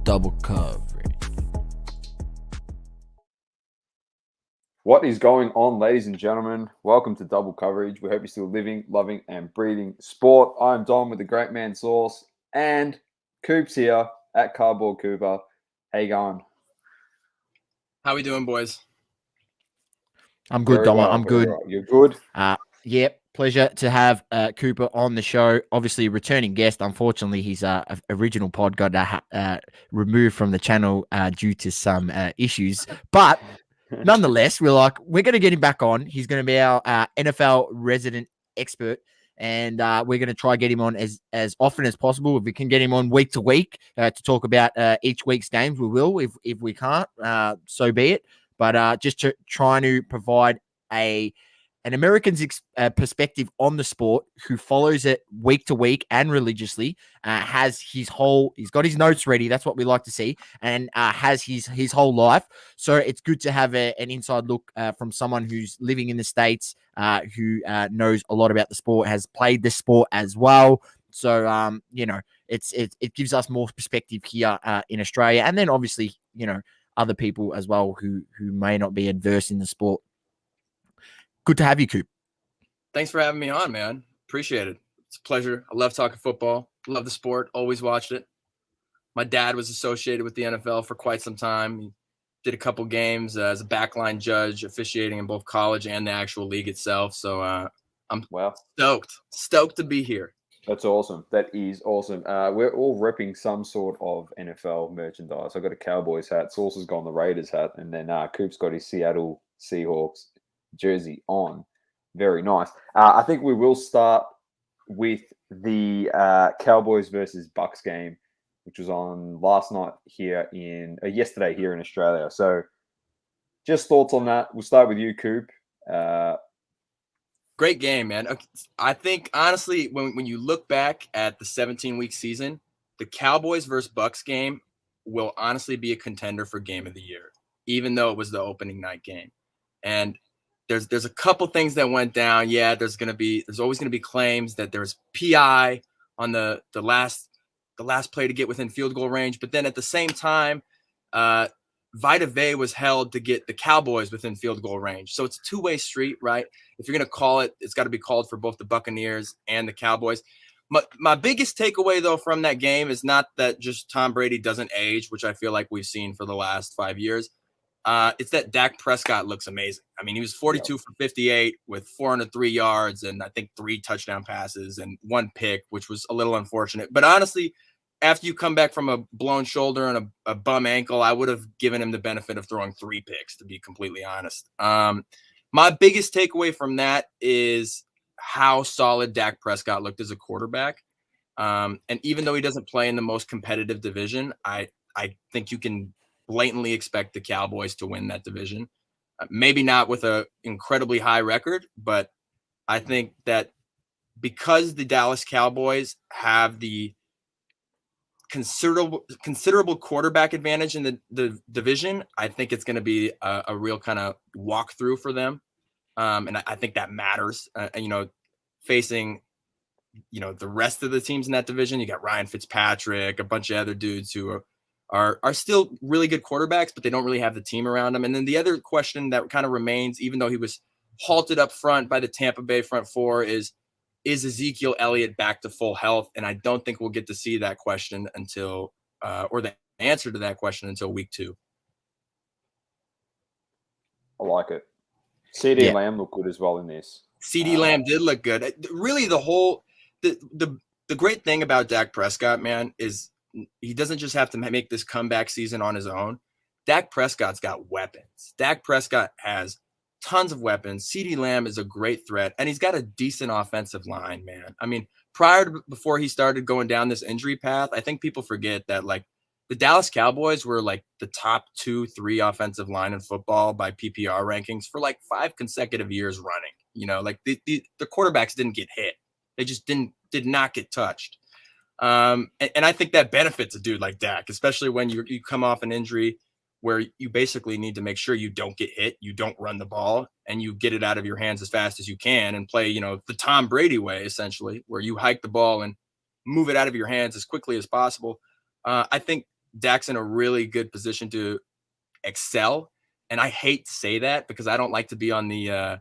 double coverage. What is going on, ladies and gentlemen? Welcome to Double Coverage. We hope you're still living, loving, and breathing sport. I'm Dom with the Great Man Sauce, and Coop's here at Cardboard Cooper. How you going? How we doing, boys? I'm good, Dom. Well, I'm good. well. You're good? Yep. Pleasure to have Cooper on the show. Obviously, returning guest. Unfortunately, his original pod got removed from the channel due to some issues. But nonetheless, we're going to get him back on. He's going to be our NFL resident expert. And we're going to try get him on as often as possible. If we can get him on week to week to talk about each week's games, we will. If we can't, so be it. But just trying to provide an American's perspective on the sport, who follows it week to week and religiously, he's got his notes ready. That's what we like to see, and has his whole life. So it's good to have an inside look from someone who's living in the States, who knows a lot about the sport, has played the sport as well. So it gives us more perspective here in Australia, and then obviously other people as well who may not be adverse in the sport. Good to have you, Coop. Thanks for having me on, man. Appreciate it. It's a pleasure. I love talking football. Love the sport. Always watched it. My dad was associated with the NFL for quite some time. He did a couple games as a backline judge, officiating in both college and the actual league itself. So I'm stoked to be here. That's awesome. That is awesome. We're all repping some sort of NFL merchandise. I've got a Cowboys hat. Sauce has got the Raiders hat. And then Coop's got his Seattle Seahawks jersey on. Very nice. I think we will start with the Cowboys versus Bucks game, which was on yesterday here in Australia. So just thoughts on that. We'll start with you, Coop. Great game, man. I think, honestly, when you look back at the 17-week season, the Cowboys versus Bucks game will honestly be a contender for game of the year, even though it was the opening night game. And there's a couple things that went down. Yeah, there's always gonna be claims that there was PI on the last play to get within field goal range, but then at the same time, Vita Vea was held to get the Cowboys within field goal range. So it's a two-way street, right? If you're gonna call it, it's got to be called for both the Buccaneers and the Cowboys. My biggest takeaway though from that game is not that just Tom Brady doesn't age, which I feel like we've seen for the last 5 years. It's that Dak Prescott looks amazing. I mean, he was 42 for 58 with 403 yards and I think 3 touchdown passes and 1 pick, which was a little unfortunate. But honestly, after you come back from a blown shoulder and a bum ankle, I would have given him the benefit of throwing 3 picks, to be completely honest. My biggest takeaway from that is how solid Dak Prescott looked as a quarterback. And even though he doesn't play in the most competitive division, I think you can blatantly expect the Cowboys to win that division. Maybe not with an incredibly high record, but I think that because the Dallas Cowboys have the considerable quarterback advantage in the division, I think it's going to be a real kind of walkthrough for them. And I think that matters, facing, the rest of the teams in that division. You got Ryan Fitzpatrick, a bunch of other dudes who are still really good quarterbacks, but they don't really have the team around them. And then the other question that kind of remains, even though he was halted up front by the Tampa Bay front four, is Ezekiel Elliott back to full health? And I don't think we'll get to see that question until or the answer to that question until week 2. I like it. CD Lamb looked good as well in this. CD Lamb did look good. Really, the great thing about Dak Prescott, man, is he doesn't just have to make this comeback season on his own. Dak Prescott's got weapons. Dak Prescott has tons of weapons. CD Lamb is a great threat, and he's got a decent offensive line, man. I mean, before he started going down this injury path, I think people forget that, like, the Dallas Cowboys were like the top 2-3 offensive line in football by PPR rankings for like 5 consecutive years running. Like the quarterbacks didn't get hit. They just did not get touched. And I think that benefits a dude like Dak, especially when you come off an injury where you basically need to make sure you don't get hit, you don't run the ball, and you get it out of your hands as fast as you can and play, the Tom Brady way, essentially, where you hike the ball and move it out of your hands as quickly as possible. I think Dak's in a really good position to excel. And I hate to say that because I don't like to be on the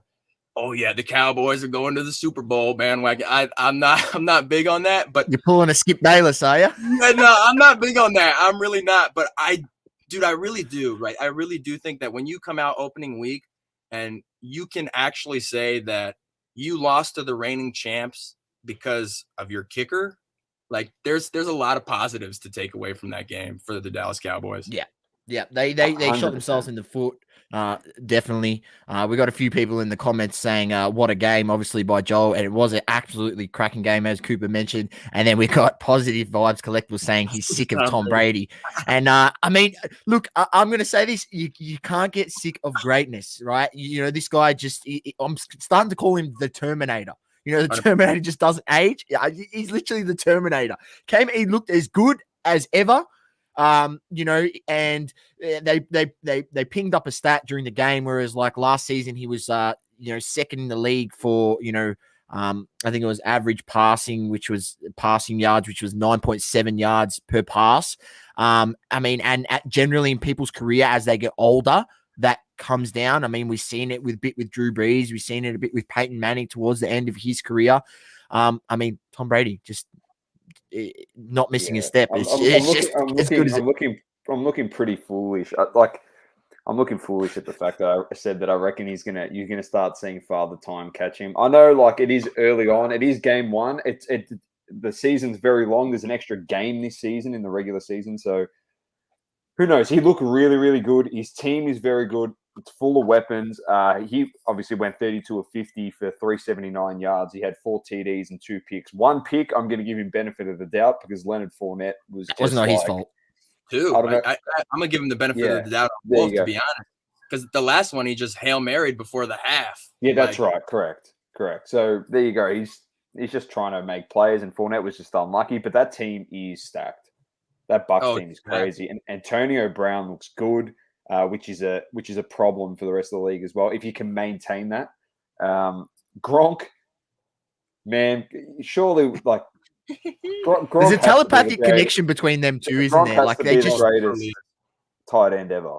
oh yeah, the Cowboys are going to the Super Bowl bandwagon. I'm not big on that. But you're pulling a Skip Bayless, are you? no, I'm not big on that. I'm really not. But I really do. Right, I really do think that when you come out opening week and you can actually say that you lost to the reigning champs because of your kicker, like there's a lot of positives to take away from that game for the Dallas Cowboys. Yeah, they shot 100%. themselves in the foot. Definitely. We got a few people in the comments saying, what a game, obviously, by Joel. And it was an absolutely cracking game, as Cooper mentioned. And then we got Positive Vibes Collectible saying he's sick of Tom Brady. And I mean, look, I'm going to say this. You can't get sick of greatness, right? You know, this guy I'm starting to call him the Terminator. You know, the Terminator just doesn't age. He's literally the Terminator. He looked as good as ever. You know, and they pinged up a stat during the game, whereas like last season he was you know, second in the league for, you know, I think it was average passing yards, which was 9.7 yards per pass. I mean, and generally in people's career as they get older, that comes down. I mean, we've seen it with Drew Brees, we've seen it a bit with Peyton Manning towards the end of his career. I mean, Tom Brady just not missing a step. I'm looking pretty foolish. I'm looking foolish at the fact that I said that I reckon you're gonna start seeing Father Time catch him. I know, like, it is early on. It is game one. The season's very long. There's an extra game this season in the regular season, so who knows? He looked really, really good. His team is very good. It's full of weapons. He obviously went 32 of 50 for 379 yards. He had 4 TDs and 2 picks. 1 pick, I'm going to give him benefit of the doubt because Leonard Fournette was just not his fault. I'm going to give him the benefit of the doubt on both, to be honest. Because the last one, he just Hail Married before the half. Yeah, that's right. Correct. So there you go. He's just trying to make plays, and Fournette was just unlucky. But that team is stacked. That Bucs team is crazy. And Antonio Brown looks good. Which is a problem for the rest of the league as well. If you can maintain that, Gronk, man, surely like Gronk there's a telepathic connection between them two, isn't there? Like they just the greatest tight end ever.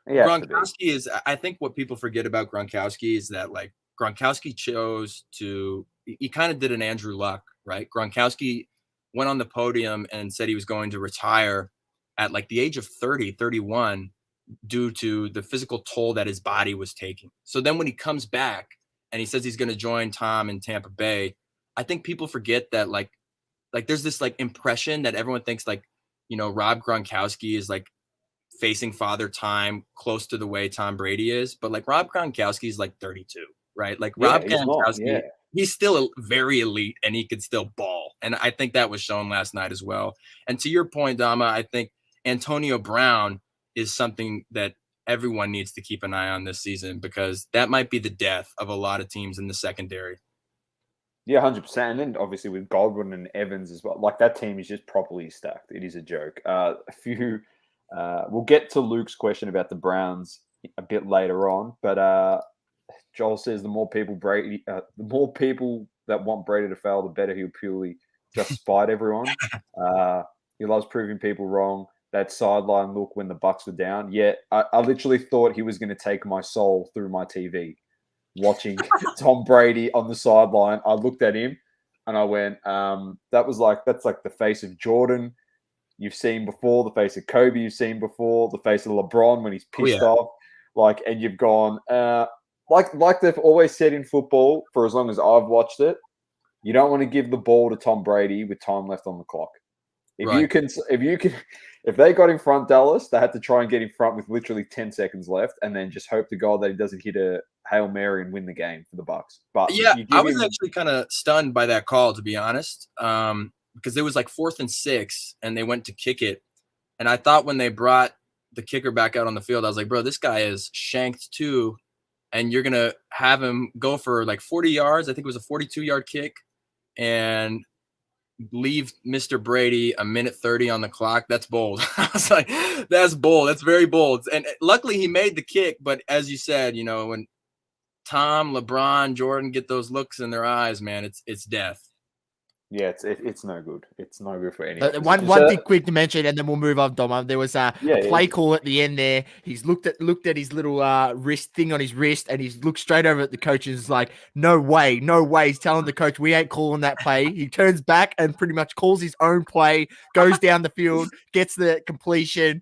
Gronkowski is. I think what people forget about Gronkowski is that like Gronkowski chose to. He kind of did an Andrew Luck, right? Gronkowski went on the podium and said he was going to retire at like the age of 30, 31. Due to the physical toll that his body was taking. So then when he comes back and he says he's going to join Tom in Tampa Bay, I think people forget that like there's this like impression that everyone thinks like, you know, Rob Gronkowski is like facing Father Time close to the way Tom Brady is. But like Rob Gronkowski is like 32, right? Like Rob Gronkowski, he's still very elite and he could still ball. And I think that was shown last night as well. And to your point, Dama, I think Antonio Brown is something that everyone needs to keep an eye on this season because that might be the death of a lot of teams in the secondary. Yeah, 100%. And then obviously with Godwin and Evans as well, like that team is just properly stacked. It is a joke. We'll get to Luke's question about the Browns a bit later on, but Joel says the more people that want Brady to fail, the better he'll purely just spite everyone. He loves proving people wrong. That sideline look when the Bucs were down. Yeah, I literally thought he was going to take my soul through my TV watching Tom Brady on the sideline. I looked at him and I went, that's like the face of Jordan you've seen before, the face of Kobe you've seen before, the face of LeBron when he's pissed off. Like, and you've gone, like they've always said in football for as long as I've watched it, you don't want to give the ball to Tom Brady with time left on the clock. If they got in front Dallas, they had to try and get in front with literally 10 seconds left and then just hope to God that he doesn't hit a Hail Mary and win the game for the Bucs. But yeah, I was actually kind of stunned by that call, to be honest, because it was like 4th and 6 and they went to kick it. And I thought when they brought the kicker back out on the field, I was like, bro, this guy is shanked too. And you're going to have him go for like 40 yards. I think it was a 42-yard kick. And leave Mr. Brady a minute 30 on the clock. That's bold. I was like, that's bold. That's very bold. And luckily he made the kick. But as you said, you know, when Tom, LeBron, Jordan get those looks in their eyes, man, it's death. Yeah, it's no good. It's no good for any opposition. One thing quick to mention, and then we'll move on, Dom. There was a play call at the end there. He's looked at his little wrist thing on his wrist, and he's looked straight over at the coach and is like, no way. He's telling the coach, we ain't calling that play. He turns back and pretty much calls his own play, goes down the field, gets the completion.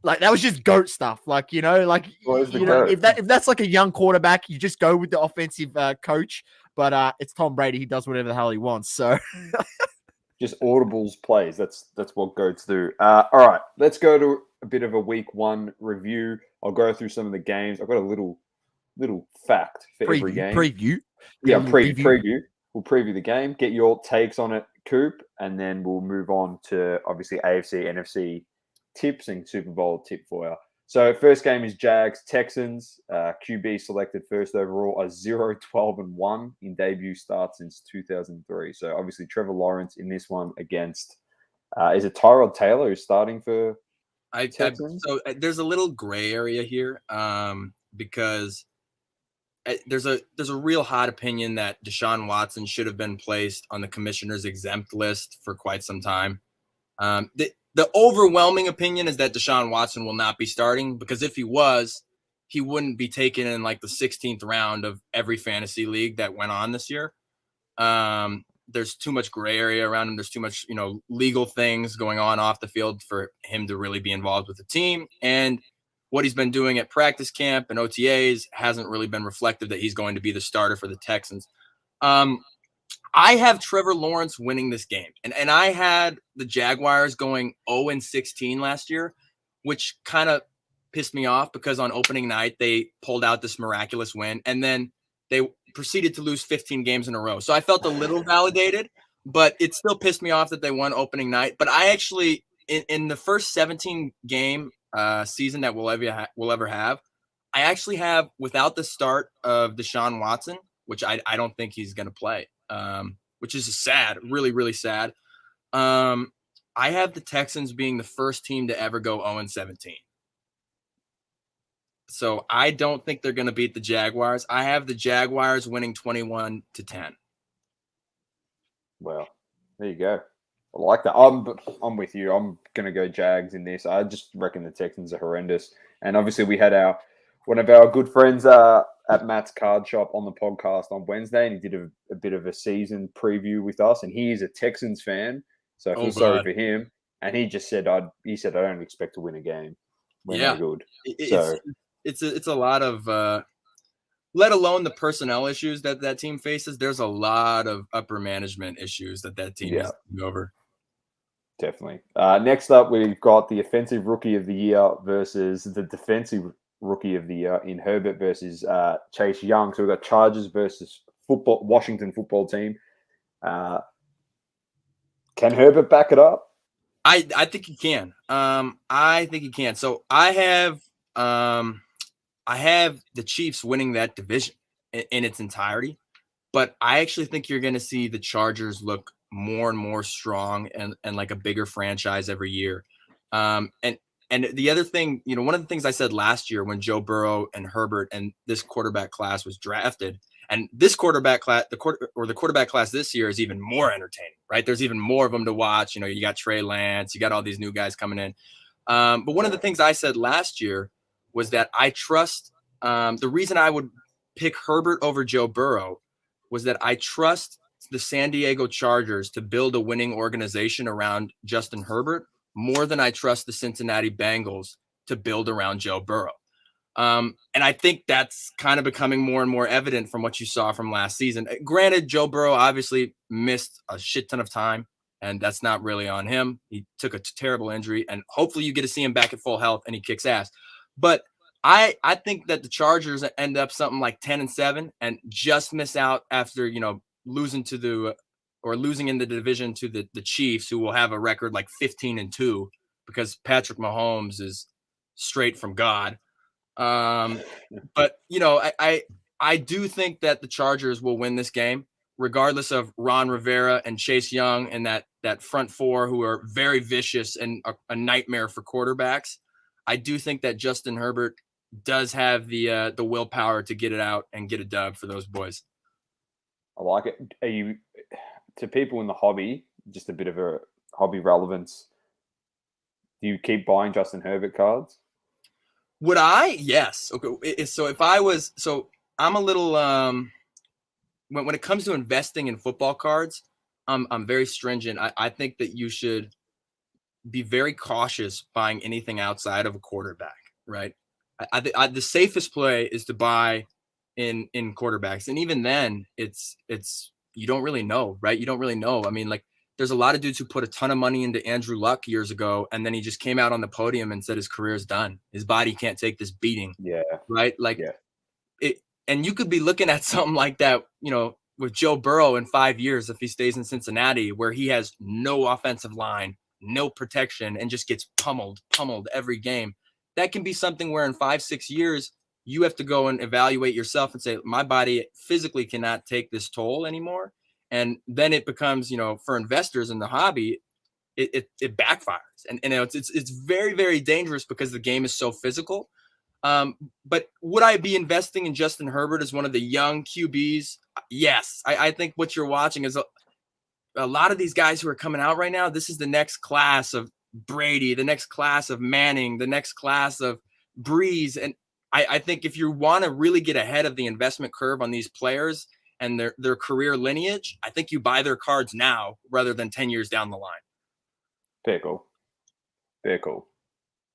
Like, that was just GOAT stuff. Like, you know, if that's like a young quarterback, you just go with the offensive coach. But it's Tom Brady. He does whatever the hell he wants. So just audibles plays. That's what GOATs do. All right, let's go to a bit of a week 1 review. I'll go through some of the games. I've got a little fact for every game. Preview. Preview. We'll preview the game. Get your takes on it, Coop, and then we'll move on to obviously AFC, NFC tips and Super Bowl tip for you. So first game is Jags Texans. QB selected first overall, a 0-12-1 in debut start since 2003. So obviously Trevor Lawrence in this one against is it Tyrod Taylor who's starting for Texans? So there's a little gray area here because there's a real hot opinion that Deshaun Watson should have been placed on the commissioner's exempt list for quite some time. The overwhelming opinion is that Deshaun Watson will not be starting, because if he was, he wouldn't be taken in like the 16th round of every fantasy league that went on this year. There's too much gray area around him. There's too much, legal things going on off the field for him to really be involved with the team. And what he's been doing at practice camp and OTAs hasn't really been reflective that he's going to be the starter for the Texans. I have Trevor Lawrence winning this game. And I had the Jaguars going 0-16 last year, which kind of pissed me off because on opening night, they pulled out this miraculous win. And then they proceeded to lose 15 games in a row. So I felt a little validated, but it still pissed me off that they won opening night. But I actually, in the first 17 game season that we'll ever have, I actually have, without the start of Deshaun Watson, which I don't think he's going to play, which is sad, really, really sad. I have the Texans being the first team to ever go 0-17. So I don't think they're going to beat the Jaguars. I have the Jaguars winning 21-10. Well, there you go. I like that. I'm with you. I'm going to go Jags in this. I just reckon the Texans are horrendous. And obviously we had one of our good friends at Matt's Card Shop on the podcast on Wednesday, and he did a bit of a season preview with us, and he is a Texans fan, so I feel sorry for him. And he just said, I don't expect to win a game. We're no good. It's a lot of, let alone the personnel issues that team faces. There's a lot of upper management issues that team is over. Definitely. Next up, we've got the offensive rookie of the year versus the defensive rookie of the year in Herbert versus Chase Young. So we've got Chargers versus Washington football team. Can Herbert back it up? I think he can. I think he can. So I have the Chiefs winning that division in its entirety, but I actually think you're going to see the Chargers look more and more strong and like a bigger franchise every year. And the other thing, one of the things I said last year when Joe Burrow and Herbert and this quarterback class was drafted, and this quarterback class, the quarterback class this year is even more entertaining, right? There's even more of them to watch. You got Trey Lance, you got all these new guys coming in. But one of the things I said last year was that I trust, the reason I would pick Herbert over Joe Burrow was that I trust the San Diego Chargers to build a winning organization around Justin Herbert more than I trust the Cincinnati Bengals to build around Joe Burrow. And I think that's kind of becoming more and more evident from what you saw from last season. Granted, Joe Burrow obviously missed a shit ton of time, and that's not really on him. He took a terrible injury, and hopefully you get to see him back at full health and he kicks ass. But I think that the Chargers end up something like 10-7 and just miss out after, losing in the division to the Chiefs, who will have a record like 15-2 because Patrick Mahomes is straight from God. But I do think that the Chargers will win this game, regardless of Ron Rivera and Chase Young and that front four who are very vicious and a nightmare for quarterbacks. I do think that Justin Herbert does have the willpower to get it out and get a dub for those boys. I like it. to people in the hobby, just a bit of a hobby relevance. Do you keep buying Justin Herbert cards? Would I? Yes. Okay. So if I was, so I'm a little when it comes to investing in football cards, I'm very stringent. I think that you should be very cautious buying anything outside of a quarterback, right? The safest play is to buy in quarterbacks, and even then, it's you don't really know, right? You don't really know. I mean, like there's a lot of dudes who put a ton of money into Andrew Luck years ago, and then he just came out on the podium and said his career's done. His body can't take this beating. Yeah. Right? Like Yeah. it, and you could be looking at something like that, with Joe Burrow in 5 years if he stays in Cincinnati, where he has no offensive line, no protection, and just gets pummeled every game. That can be something where in 5-6 years you have to go and evaluate yourself and say, my body physically cannot take this toll anymore. And then it becomes, for investors in the hobby, it backfires. And it's very, very dangerous because the game is so physical. But would I be investing in Justin Herbert as one of the young QBs? Yes. I think what you're watching is a lot of these guys who are coming out right now. This is the next class of Brady, the next class of Manning, the next class of Breeze. And I think if you want to really get ahead of the investment curve on these players and their career lineage, I think you buy their cards now rather than 10 years down the line. Very cool. Very cool.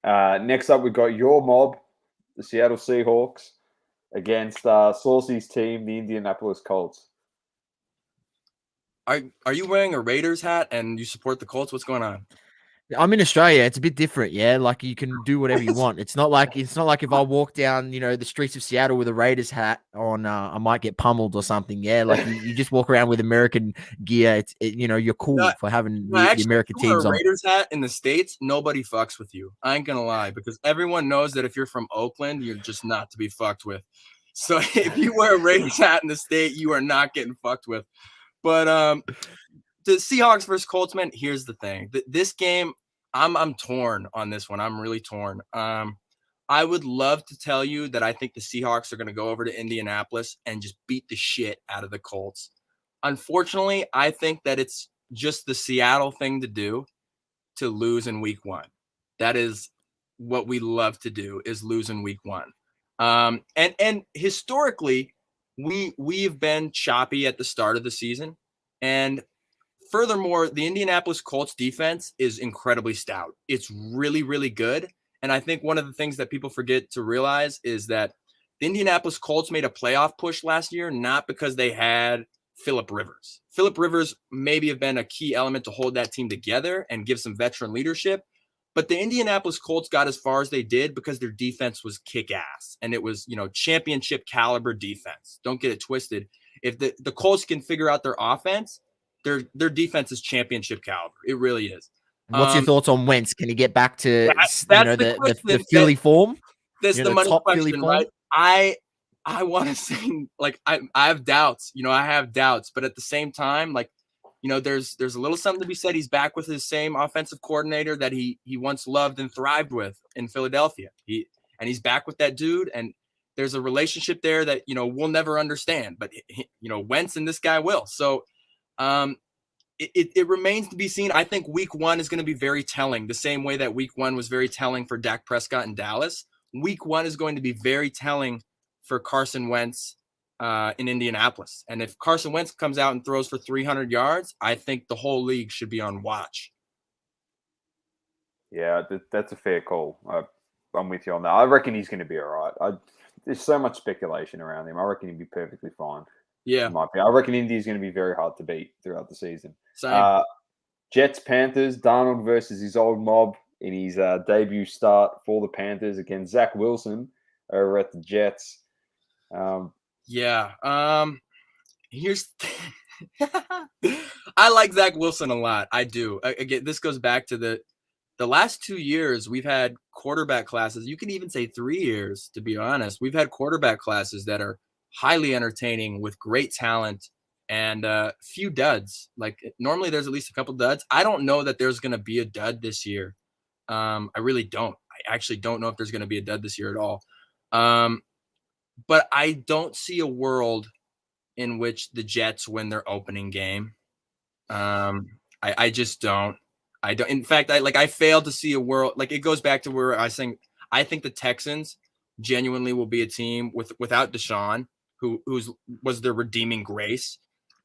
Next up, we've got your mob, the Seattle Seahawks, against Saucy's team, the Indianapolis Colts. Are you wearing a Raiders hat and you support the Colts? What's going on? I'm in Australia. It's a bit different, yeah. Like you can do whatever you want. It's not like if I walk down, the streets of Seattle with a Raiders hat on, I might get pummeled or something. Yeah, like you just walk around with American gear. You're cool for having the American teams on. on. Raiders hat in the States, nobody fucks with you. I ain't gonna lie, because everyone knows that if you're from Oakland, you're just not to be fucked with. So if you wear a Raiders hat in the state, you are not getting fucked with. But the Seahawks versus Colts, man, here's the thing. This game, I'm torn on this one. I'm really torn. I would love to tell you that I think the Seahawks are going to go over to Indianapolis and just beat the shit out of the Colts. Unfortunately, I think that it's just the Seattle thing to do to lose in week 1. That is what we love to do, is lose in week 1. And historically, we've been choppy at the start of the season. And furthermore, the Indianapolis Colts defense is incredibly stout. It's really, really good. And I think one of the things that people forget to realize is that the Indianapolis Colts made a playoff push last year, not because they had Phillip Rivers. Phillip Rivers maybe have been a key element to hold that team together and give some veteran leadership. But the Indianapolis Colts got as far as they did because their defense was kick-ass. And it was, championship caliber defense. Don't get it twisted. If the Colts can figure out their offense, their defense is championship caliber. It really is. What's your thoughts on Wentz? Can he get back to the Philly form? That's the money question, right? I want to say, like, I have doubts. I have doubts, but at the same time, like, there's a little something to be said. He's back with his same offensive coordinator that he once loved and thrived with in Philadelphia. He's back with that dude, and there's a relationship there that we'll never understand, but Wentz and this guy will. So it remains to be seen. I think week 1 is going to be very telling, the same way that week 1 was very telling for Dak Prescott in Dallas. Week 1 is going to be very telling for Carson Wentz in Indianapolis. And if Carson Wentz comes out and throws for 300 yards, I think the whole league should be on watch. Yeah, that's a fair call. I'm with you on that. I reckon he's going to be all right. There's so much speculation around him. I reckon he'd be perfectly fine. Yeah. I reckon Indy's going to be very hard to beat throughout the season. Same. Jets, Panthers, Darnold versus his old mob in his debut start for the Panthers against Zach Wilson over at the Jets. Here's I like Zach Wilson a lot. I do. Again, this goes back to the last 2 years we've had quarterback classes. You can even say 3 years, to be honest. We've had quarterback classes that are highly entertaining with great talent and few duds. Like normally there's at least a couple duds. I don't know that there's going to be a dud this year. I really don't. I actually don't know if there's going to be a dud this year at all. But I don't see a world in which the Jets win their opening game. I just don't. I don't. In fact, I failed to see a world like it goes back to where I think the Texans genuinely will be a team without Deshaun, who was their redeeming grace,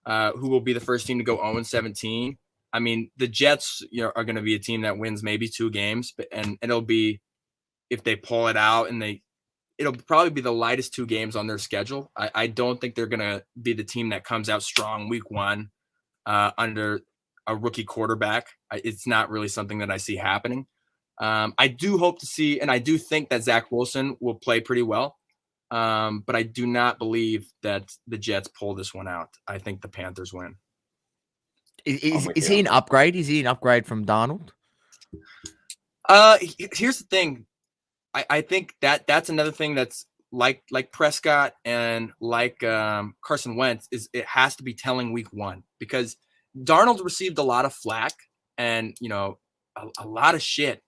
who will be the first team to go 0-17. I mean, the Jets, are going to be a team that wins maybe 2 games, and it'll be if they pull it out and it'll probably be the lightest 2 games on their schedule. I don't think they're going to be the team that comes out strong week 1 under a rookie quarterback. It's not really something that I see happening. I do hope to see, and I do think that Zach Wilson will play pretty well. But I do not believe that the Jets pull this one out. I think the Panthers win. Is he an upgrade? Is he an upgrade from Darnold? Here's the thing. I think that's another thing that's like Prescott and like Carson Wentz is it has to be telling week 1 because Darnold received a lot of flack and a lot of shit,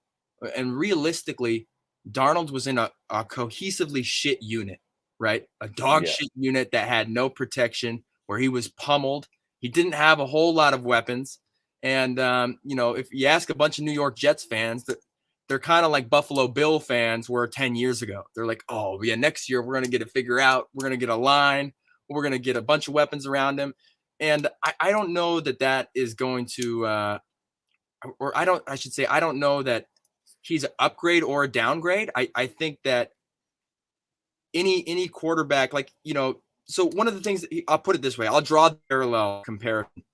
and realistically, Darnold was in a cohesively shit unit, right? A dog shit unit that had no protection, where he was pummeled. He didn't have a whole lot of weapons, and if you ask a bunch of New York Jets fans, they're kind of like Buffalo Bill fans were 10 years ago. They're like, oh yeah, next year we're gonna get it figured out. We're gonna get a line. We're gonna get a bunch of weapons around him. And I don't know that is going to, I don't know that he's an upgrade or a downgrade. I think that any quarterback, so one of the things I'll put it this way, I'll draw the parallel comparison.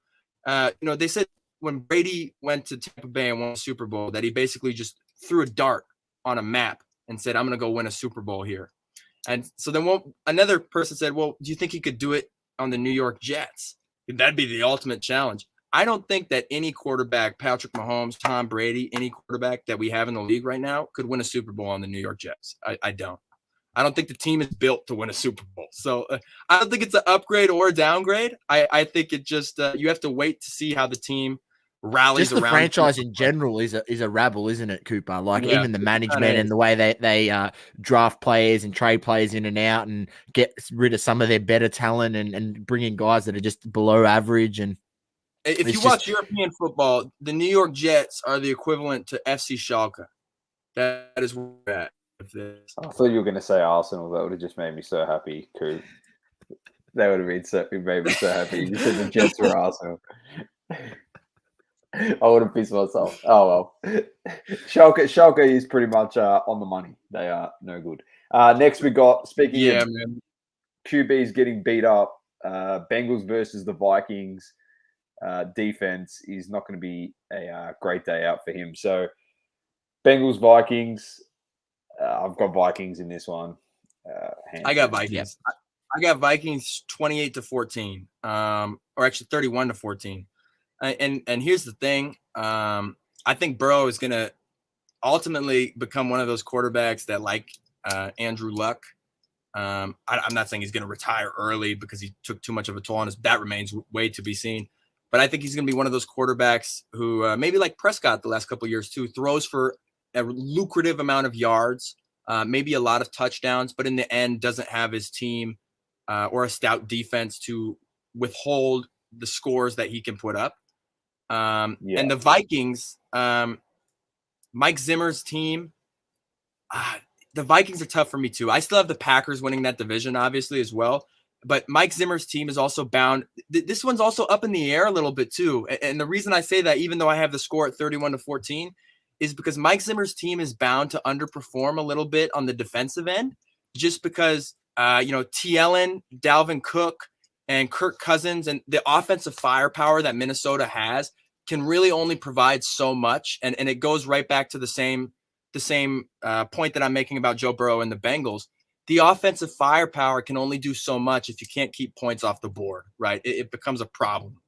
They said when Brady went to Tampa Bay and won a Super Bowl that he basically just threw a dart on a map and said, I'm going to go win a Super Bowl here. And so then another person said, well, do you think he could do it on the New York Jets? That'd be the ultimate challenge. I don't think that any quarterback, Patrick Mahomes, Tom Brady, any quarterback that we have in the league right now could win a Super Bowl on the New York Jets. I don't. I don't think the team is built to win a Super Bowl. So I don't think it's an upgrade or a downgrade. I think it just you have to wait to see how the team rallies just around. The franchise in general is a rabble, isn't it, Cooper? Like even the management and the way they draft players and trade players in and out and get rid of some of their better talent and bring in guys that are just below average. And if you watch European football, the New York Jets are the equivalent to FC Schalke. That is where we're at. I thought you were going to say Arsenal. That would have just made me so happy, Coop. That would have made me so happy. You said the Jets were Arsenal. I would have pissed myself. Oh well. Schalke is pretty much on the money. They are no good. Next we got speaking of QBs getting beat up. Bengals versus the Vikings. Defense is not going to be a great day out for him. So Bengals Vikings. I've got Vikings in this one. I got Vikings. Yeah. I got Vikings 28-14, or actually 31-14. And here's the thing. I think Burrow is going to ultimately become one of those quarterbacks that like Andrew Luck. I'm not saying he's going to retire early because he took too much of a toll on us. That remains way to be seen. But I think he's going to be one of those quarterbacks who maybe like Prescott the last couple of years too, throws for a lucrative amount of yards, maybe a lot of touchdowns, but in the end doesn't have his team or a stout defense to withhold the scores that he can put up. And the Vikings, Mike Zimmer's team, the Vikings are tough for me too. I still have the Packers winning that division, obviously, as well. But Mike Zimmer's team is also bound. This one's also up in the air a little bit too. And the reason I say that, even though I have the score at 31-14, is because Mike Zimmer's team is bound to underperform a little bit on the defensive end, just because, T. Ellen, Dalvin Cook, and Kirk Cousins and the offensive firepower that Minnesota has can really only provide so much. And it goes right back to the same point that I'm making about Joe Burrow and the Bengals. The offensive firepower can only do so much if you can't keep points off the board, right? It becomes a problem.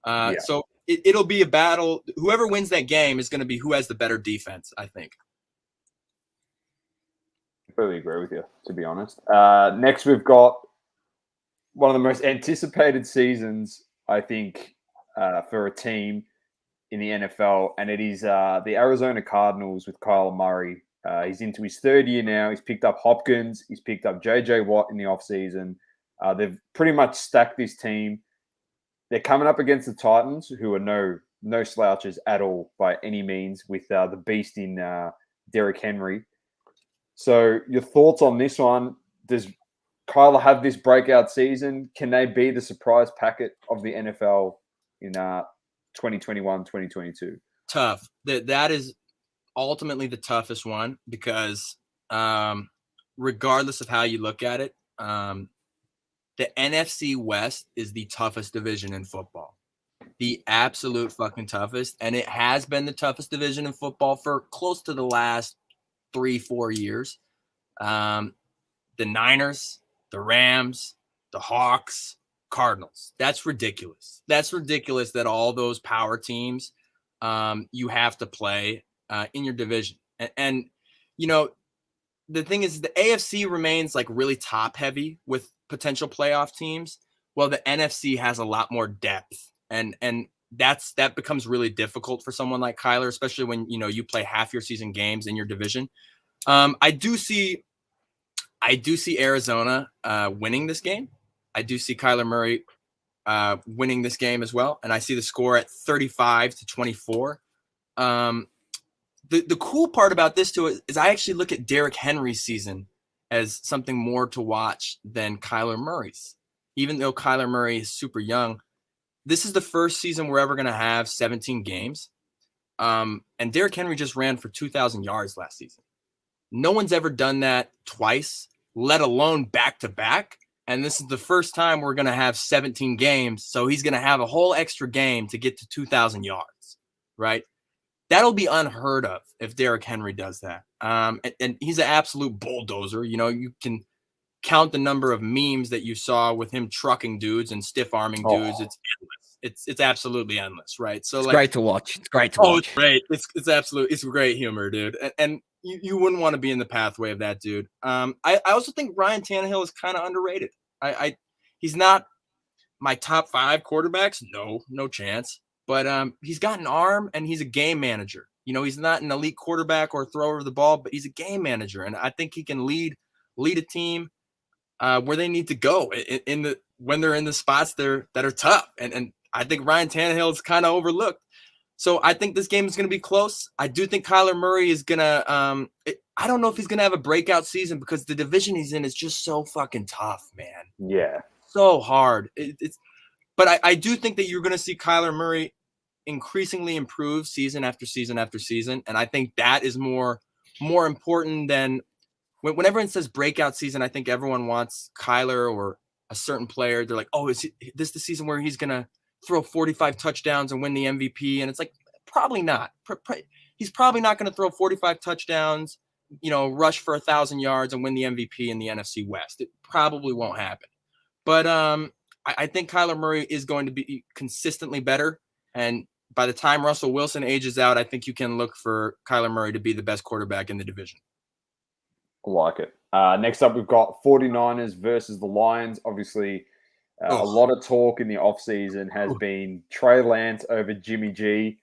So it'll be a battle. Whoever wins that game is going to be who has the better defense, I think. I completely agree with you, to be honest. Next, we've got one of the most anticipated seasons, I think, for a team in the NFL, and it is the Arizona Cardinals with Kyler Murray. He's into his 3rd year now. He's picked up Hopkins. He's picked up J.J. Watt in the offseason. They've pretty much stacked this team. they're coming up against the Titans, who are no slouches at all by any means, with the beast in Derrick Henry. So your thoughts on this one? Does Kyler have this breakout season? Can they be the surprise packet of the NFL in 2021, 2022? Tough. That is ultimately the toughest one because regardless of how you look at it, the NFC West is the toughest division in football. The absolute fucking toughest. And it has been the toughest division in football for close to the last 3-4 years. The Niners, the Rams, the Hawks, Cardinals. That's ridiculous. That's ridiculous that all those power teams you have to play in your division. And you know, the thing is, the AFC remains like really top heavy with potential playoff teams. Well, the NFC has a lot more depth, and that becomes really difficult for someone like Kyler, especially when you play half your season games in your division. I do see Arizona winning this game. I do see Kyler Murray winning this game as well, and I see the score at 35-24. The cool part about this too is I actually look at Derrick Henry's season as something more to watch than Kyler Murray's. Even though Kyler Murray is super young, this is the first season we're ever going to have 17 games. And Derrick Henry just ran for 2,000 yards last season. No one's ever done that twice, let alone back-to-back. And this is the first time we're going to have 17 games. So he's going to have a whole extra game to get to 2,000 yards, right? That'll be unheard of if Derrick Henry does that. And he's an absolute bulldozer. You can count the number of memes that you saw with him trucking dudes and stiff arming dudes. It's endless. It's absolutely endless, right? So it's great to watch. It's great to watch. It's great. It's great humor, dude. And you wouldn't want to be in the pathway of that dude. I also think Ryan Tannehill is kind of underrated. He's not my top 5 quarterbacks. No chance. But he's got an arm and he's a game manager. He's not an elite quarterback or thrower of the ball, but he's a game manager. And I think he can lead a team where they need to go when they're in the spots that are tough. And I think Ryan Tannehill is kind of overlooked. So I think this game is going to be close. I do think Kyler Murray is going to I don't know if he's going to have a breakout season because the division he's in is just so fucking tough, man. Yeah. So hard. But I do think that you're going to see Kyler Murray increasingly improve season after season after season. And I think that is more important than when everyone says breakout season. I think everyone wants Kyler or a certain player. They're like, oh, is this the season where he's going to throw 45 touchdowns and win the MVP? And it's like, probably not. He's probably not going to throw 45 touchdowns, rush for 1,000 yards and win the MVP in the NFC West. It probably won't happen. But I think Kyler Murray is going to be consistently better. And by the time Russell Wilson ages out, I think you can look for Kyler Murray to be the best quarterback in the division. I like it. Next up, we've got 49ers versus the Lions. Obviously, a lot of talk in the offseason has been Trey Lance over Jimmy G.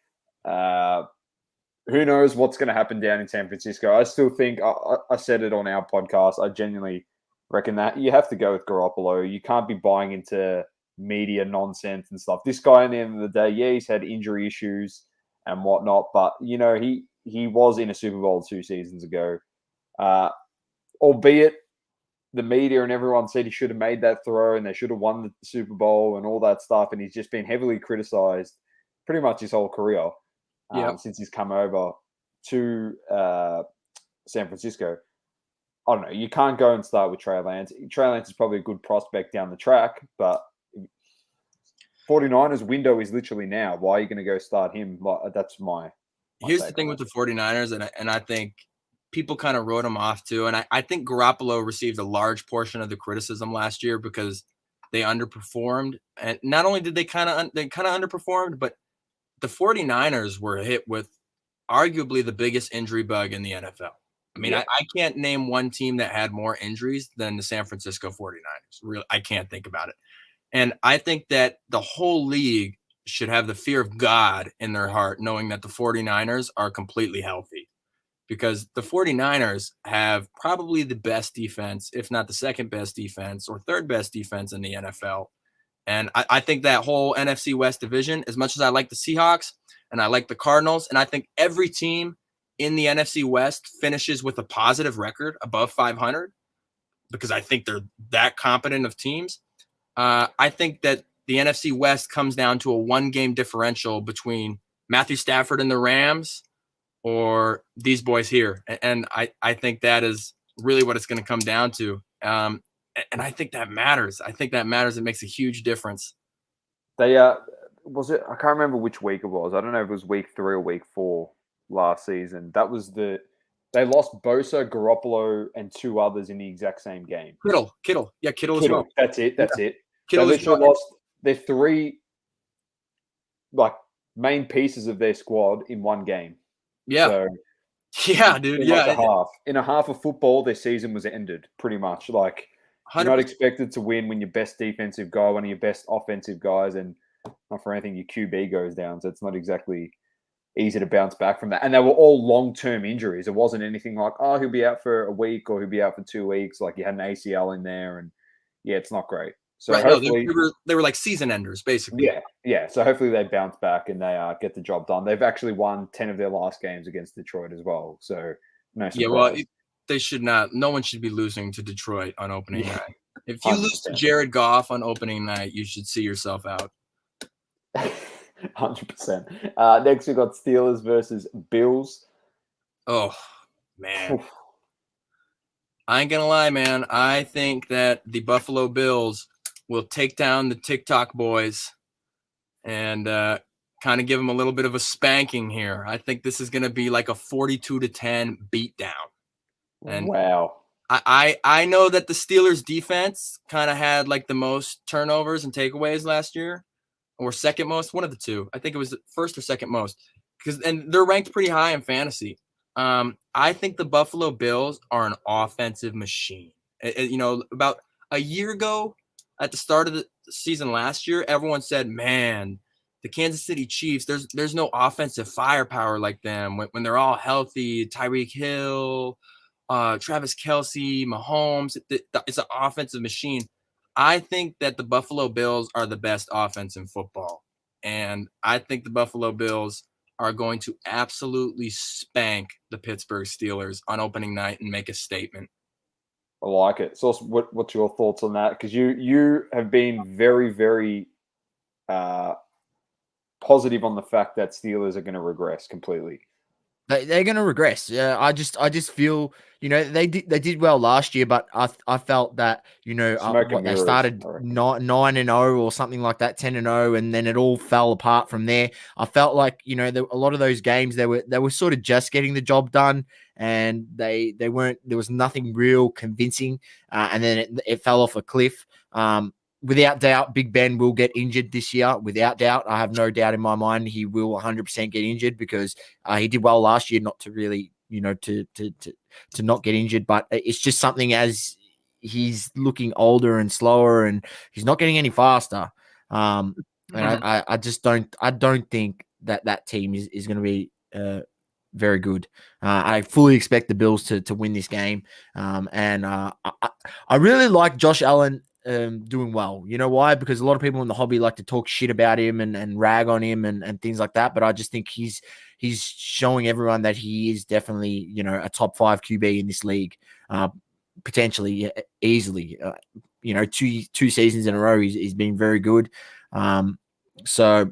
Who knows what's going to happen down in San Francisco? I still think, I said it on our podcast, I genuinely reckon that you have to go with Garoppolo. You can't be buying into media nonsense and stuff. This guy, at the end of the day, he's had injury issues and whatnot, but he was in a Super Bowl 2 seasons ago. Albeit the media and everyone said he should have made that throw and they should have won the Super Bowl and all that stuff, and he's just been heavily criticized pretty much his whole career since he's come over to San Francisco. I don't know. You can't go and start with Trey Lance. Trey Lance is probably a good prospect down the track, but 49ers window is literally now. Why are you going to go start him? That's my Here's the thing with the 49ers, and I think people kind of wrote him off too. And I think Garoppolo received a large portion of the criticism last year because they underperformed. And not only did they kind of underperformed, but the 49ers were hit with arguably the biggest injury bug in the NFL. I mean, I can't name one team that had more injuries than the San Francisco 49ers. Really, I can't think about it. And I think that the whole league should have the fear of God in their heart, knowing that the 49ers are completely healthy. Because the 49ers have probably the best defense, if not the second best defense or third best defense in the NFL. And I think that whole NFC West division, as much as I like the Seahawks and I like the Cardinals, and I think every team in the NFC West finishes with a positive record above 500 because I think they're that competent of teams. I think that the NFC West comes down to a 1-game differential between Matthew Stafford and the Rams or these boys here. And I think that is really what it's going to come down to. And I think that matters. I think that matters. It makes a huge difference. They was it? I can't remember which week it was. I don't know if it was week 3 or week 4 last season. That was they lost Bosa, Garoppolo, and 2 others in the exact same game. Kittle. Yeah, Kittle as well. That's it. They Kittle literally lost their 3 main pieces of their squad in 1 game. Yeah. So, yeah, dude. In a half of football, their season was ended pretty much. Like, 100%. You're not expected to win when your best defensive guy, one of your best offensive guys, and not for anything, your QB goes down. So it's not exactly easy to bounce back from that. And they were all long-term injuries. It wasn't anything like, oh, he'll be out for a week or he'll be out for 2 weeks. Like, you had an ACL in there, and yeah, it's not great. So right, hopefully they were like season enders, basically. Yeah. So hopefully they bounce back and they get the job done. They've actually won 10 of their last games against Detroit as well. So no surprise. Yeah, well, they should not. No one should be losing to Detroit on opening night. If you 100%. lose to Jared Goff on opening night, you should see yourself out. 100%. Next, we got Steelers versus Bills. Oh, man. I ain't going to lie, man. I think that the Buffalo Bills will take down the TikTok boys and kind of give them a little bit of a spanking here. I think this is going to be like a 42-10 beatdown. And wow. I know that the Steelers defense kind of had like the most turnovers and takeaways last year, or second most, one of the two. I think it was the first or second most, and they're ranked pretty high in fantasy. I think the Buffalo Bills are an offensive machine. About a year ago, at the start of the season last year, everyone said, "Man, the Kansas City Chiefs, there's no offensive firepower like them when they're all healthy. Tyreek Hill, Travis Kelce, Mahomes, it's an offensive machine." I think that the Buffalo Bills are the best offense in football. And I think the Buffalo Bills are going to absolutely spank the Pittsburgh Steelers on opening night and make a statement. I like it. So what's your thoughts on that? Because you have been very, very positive on the fact that Steelers are going to regress completely. They're going to regress. Yeah, I just feel, they did well last year, but I felt that, they started 9-0 or something like that, 10-0, and then it all fell apart from there. I felt like, a lot of those games they were sort of just getting the job done, and they weren't. There was nothing real convincing, and then it fell off a cliff. Without doubt, Big Ben will get injured this year. Without doubt, I have no doubt in my mind he will 100% get injured because he did well last year not to really, to not get injured. But it's just something as he's looking older and slower and he's not getting any faster. And I just don't think that team is going to be very good. I fully expect the Bills to win this game. And I really like Josh Allen doing well. You know why? Because a lot of people in the hobby like to talk shit about him and rag on him and things like that. But I just think he's showing everyone that he is definitely, a top 5 QB in this league, potentially easily. Two seasons in a row, he's been very good. So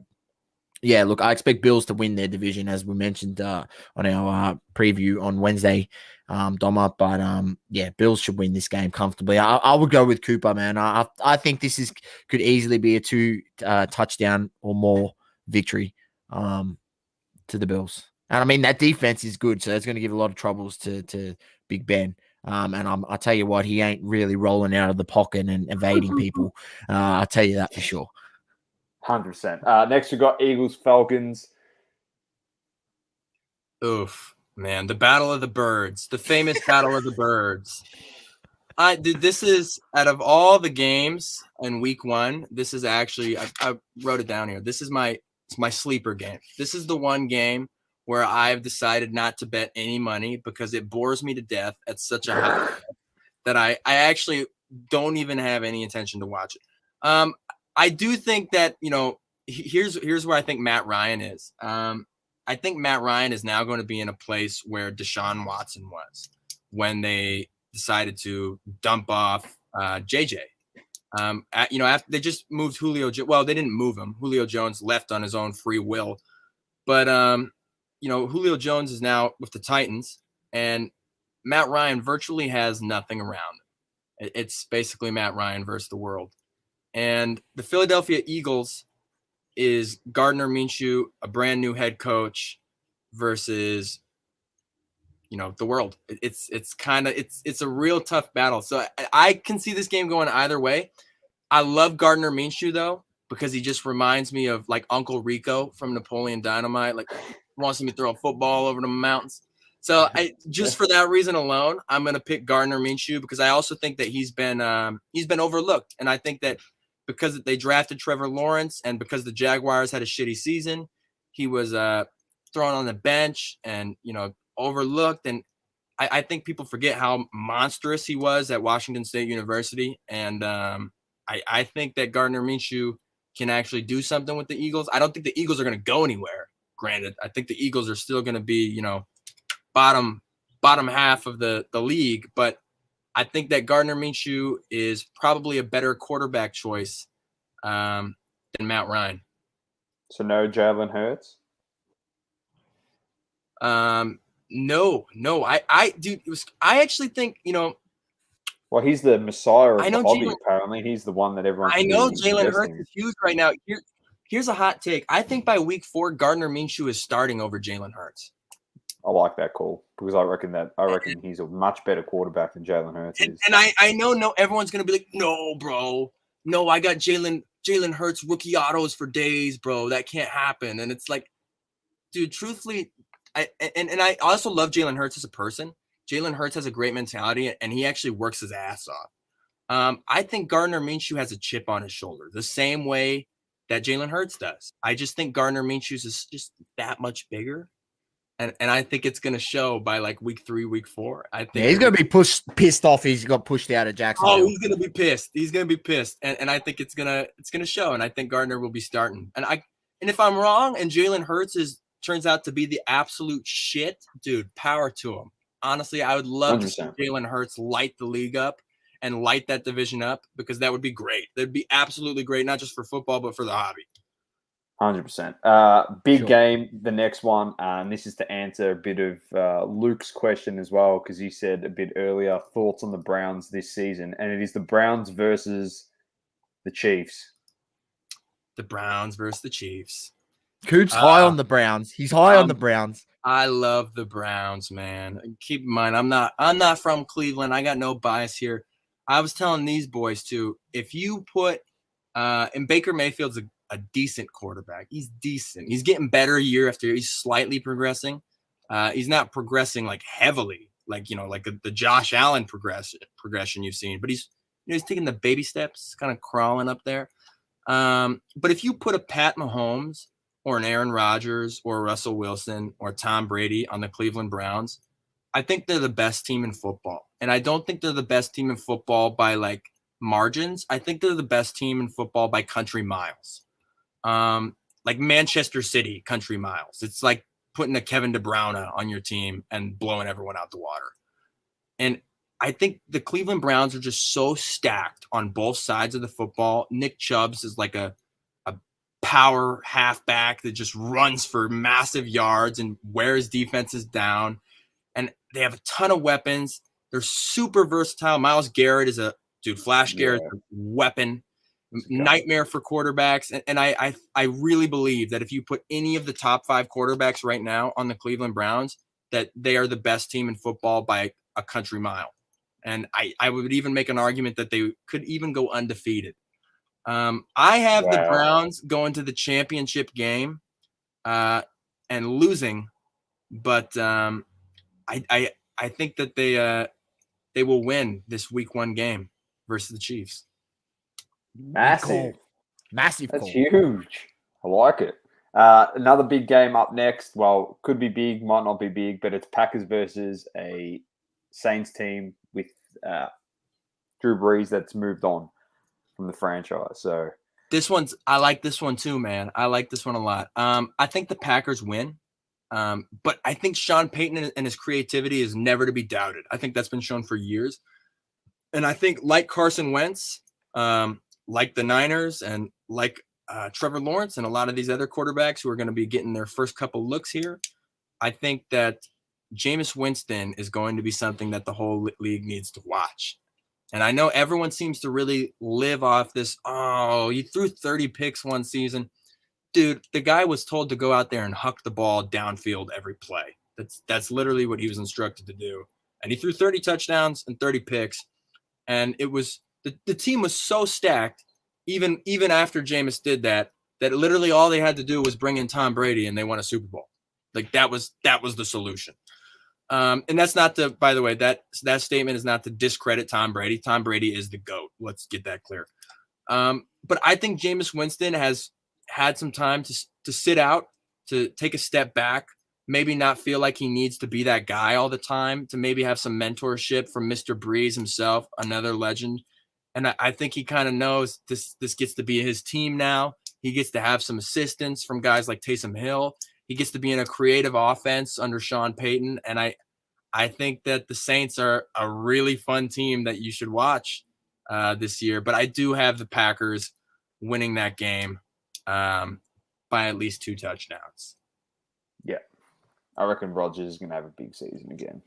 yeah, look, I expect Bills to win their division, as we mentioned on our preview on Wednesday, Doma. But yeah, Bills should win this game comfortably. I would go with Cooper, man. I think this could easily be a 2 touchdown or more victory to the Bills. And I mean, that defense is good, so that's going to give a lot of troubles to Big Ben. And I tell you what, he ain't really rolling out of the pocket and evading people. I'll tell you that for sure. 100%. Next, we've got Eagles, Falcons. Oof, man. The Battle of the Birds. The famous Battle of the Birds. This is, out of all the games in week 1, this is actually, I wrote it down here. This is my sleeper game. This is the one game where I've decided not to bet any money because it bores me to death at such a high that I actually don't even have any intention to watch it. I do think that, here's where I think Matt Ryan is. I think Matt Ryan is now going to be in a place where Deshaun Watson was when they decided to dump off JJ. After they just moved Julio. Well, they didn't move him. Julio Jones left on his own free will. But, Julio Jones is now with the Titans, and Matt Ryan virtually has nothing around. It's basically Matt Ryan versus the world. And the Philadelphia Eagles is Gardner Minshew, a brand new head coach, versus the world. It's a real tough battle. So I can see this game going either way. I love Gardner Minshew though, because he just reminds me of like Uncle Rico from Napoleon Dynamite. Like wants me to throw a football over the mountains. So just for that reason alone, I'm going to pick Gardner Minshew, because I also think that he's been overlooked. And I think that because they drafted Trevor Lawrence and because the Jaguars had a shitty season, he was thrown on the bench and, overlooked. And I think people forget how monstrous he was at Washington State University. And I think that Gardner Minshew can actually do something with the Eagles. I don't think the Eagles are going to go anywhere. Granted, I think the Eagles are still going to be, bottom half of the league, but I think that Gardner Minshew is probably a better quarterback choice than Matt Ryan. So no Jalen Hurts? No. I actually think, Well, he's the messiah of I know the hobby, Jalen- apparently. He's the one that everyone I should know be Jalen Hurts investing is huge right now. Here's a hot take. I think by week 4, Gardner Minshew is starting over Jalen Hurts. I like that call, because I reckon he's a much better quarterback than Jalen Hurts is. And I know everyone's gonna be like, no, bro. No, I got Jalen Hurts rookie autos for days, bro. That can't happen. And it's like, dude, truthfully, I also love Jalen Hurts as a person. Jalen Hurts has a great mentality, and he actually works his ass off. I think Gardner Minshew has a chip on his shoulder, the same way that Jalen Hurts does. I just think Gardner Minshew is just that much bigger. And I think it's going to show by like week 3, week 4. I think he's going to be pissed off. He's got pushed out of Jacksonville. Oh, he's going to be pissed. He's going to be pissed. And I think it's going to show. And I think Gardner will be starting. And if I'm wrong and Jalen Hurts turns out to be the absolute shit, dude, power to him. Honestly, I would love 100%. To see Jalen Hurts light the league up and light that division up, because that would be great. That'd be absolutely great, not just for football, but for the hobby. 100%. Big game, the next one. And this is to answer a bit of Luke's question as well, because he said a bit earlier, thoughts on the Browns this season. And it is the Browns versus the Chiefs. The Browns versus the Chiefs. Coop's high on the Browns. He's high on the Browns. I love the Browns, man. Keep in mind, I'm not from Cleveland. I got no bias here. I was telling these boys too, if you put and Baker Mayfield's a decent quarterback. He's decent. He's getting better year after year. He's slightly progressing. He's not progressing like heavily, like the Josh Allen progression you've seen. But he's taking the baby steps, kind of crawling up there. But if you put a Pat Mahomes or an Aaron Rodgers or Russell Wilson or Tom Brady on the Cleveland Browns, I think they're the best team in football. And I don't think they're the best team in football by like margins. I think they're the best team in football by country miles. Like Manchester City country miles. It's like putting a Kevin De Bruyne on your team and blowing everyone out the water. And I think the Cleveland Browns are just so stacked on both sides of the football. Nick Chubbs is like a power halfback that just runs for massive yards and wears defenses down. And they have a ton of weapons. They're super versatile. Myles Garrett is Flash Garrett is a weapon. Nightmare for quarterbacks. And I really believe that if you put any of the top 5 quarterbacks right now on the Cleveland Browns, that they are the best team in football by a country mile. And I would even make an argument that they could even go undefeated. I have the Browns going to the championship game and losing, but I think that they will win this week 1 game versus the Chiefs. Massive That's call. Huge. I like it. Another big game up next. Well, could be big, might not be big, but it's Packers versus a Saints team with Drew Brees that's moved on from the franchise. So I like this one too, man. I like this one a lot. I think the Packers win. But I think Sean Payton and his creativity is never to be doubted. I think that's been shown for years. And I think like Carson Wentz, like the Niners and like Trevor Lawrence and a lot of these other quarterbacks who are going to be getting their first couple looks here, I think that Jameis Winston is going to be something that the whole league needs to watch. And I know everyone seems to really live off this, oh, he threw 30 picks one season. Dude, the guy was told to go out there and huck the ball downfield every play. That's literally what he was instructed to do. And he threw 30 touchdowns and 30 picks. And it was the team was so stacked, even after Jameis did that literally all they had to do was bring in Tom Brady and they won a Super Bowl. Like that was the solution. And that's not to, by the way, that statement is not to discredit Tom Brady. Tom Brady is the GOAT. Let's get that clear. But I think Jameis Winston has had some time to sit out, to take a step back, maybe not feel like he needs to be that guy all the time, to maybe have some mentorship from Mr. Breeze himself, another legend. And I think he kind of knows this gets to be his team now. He gets to have some assistance from guys like Taysom Hill. He gets to be in a creative offense under Sean Payton. And I think that the Saints are a really fun team that you should watch this year. But I do have the Packers winning that game by at least 2 touchdowns. Yeah. I reckon Rodgers is going to have a big season again.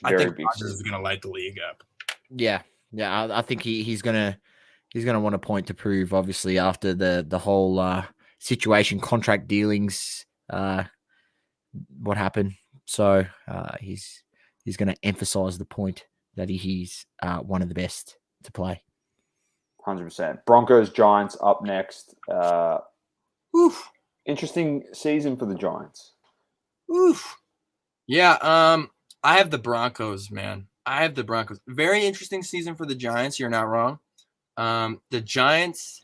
I think Rodgers is going to light the league up. Yeah. I think he's gonna want a point to prove. Obviously, after the whole situation, contract dealings, what happened. So he's going to emphasize the point that he's one of the best to play. 100%. Broncos Giants up next. Oof. Interesting season for the Giants. Oof. Yeah. I have the Broncos, man. I have the Broncos. Very interesting season for the Giants. You're not wrong. The Giants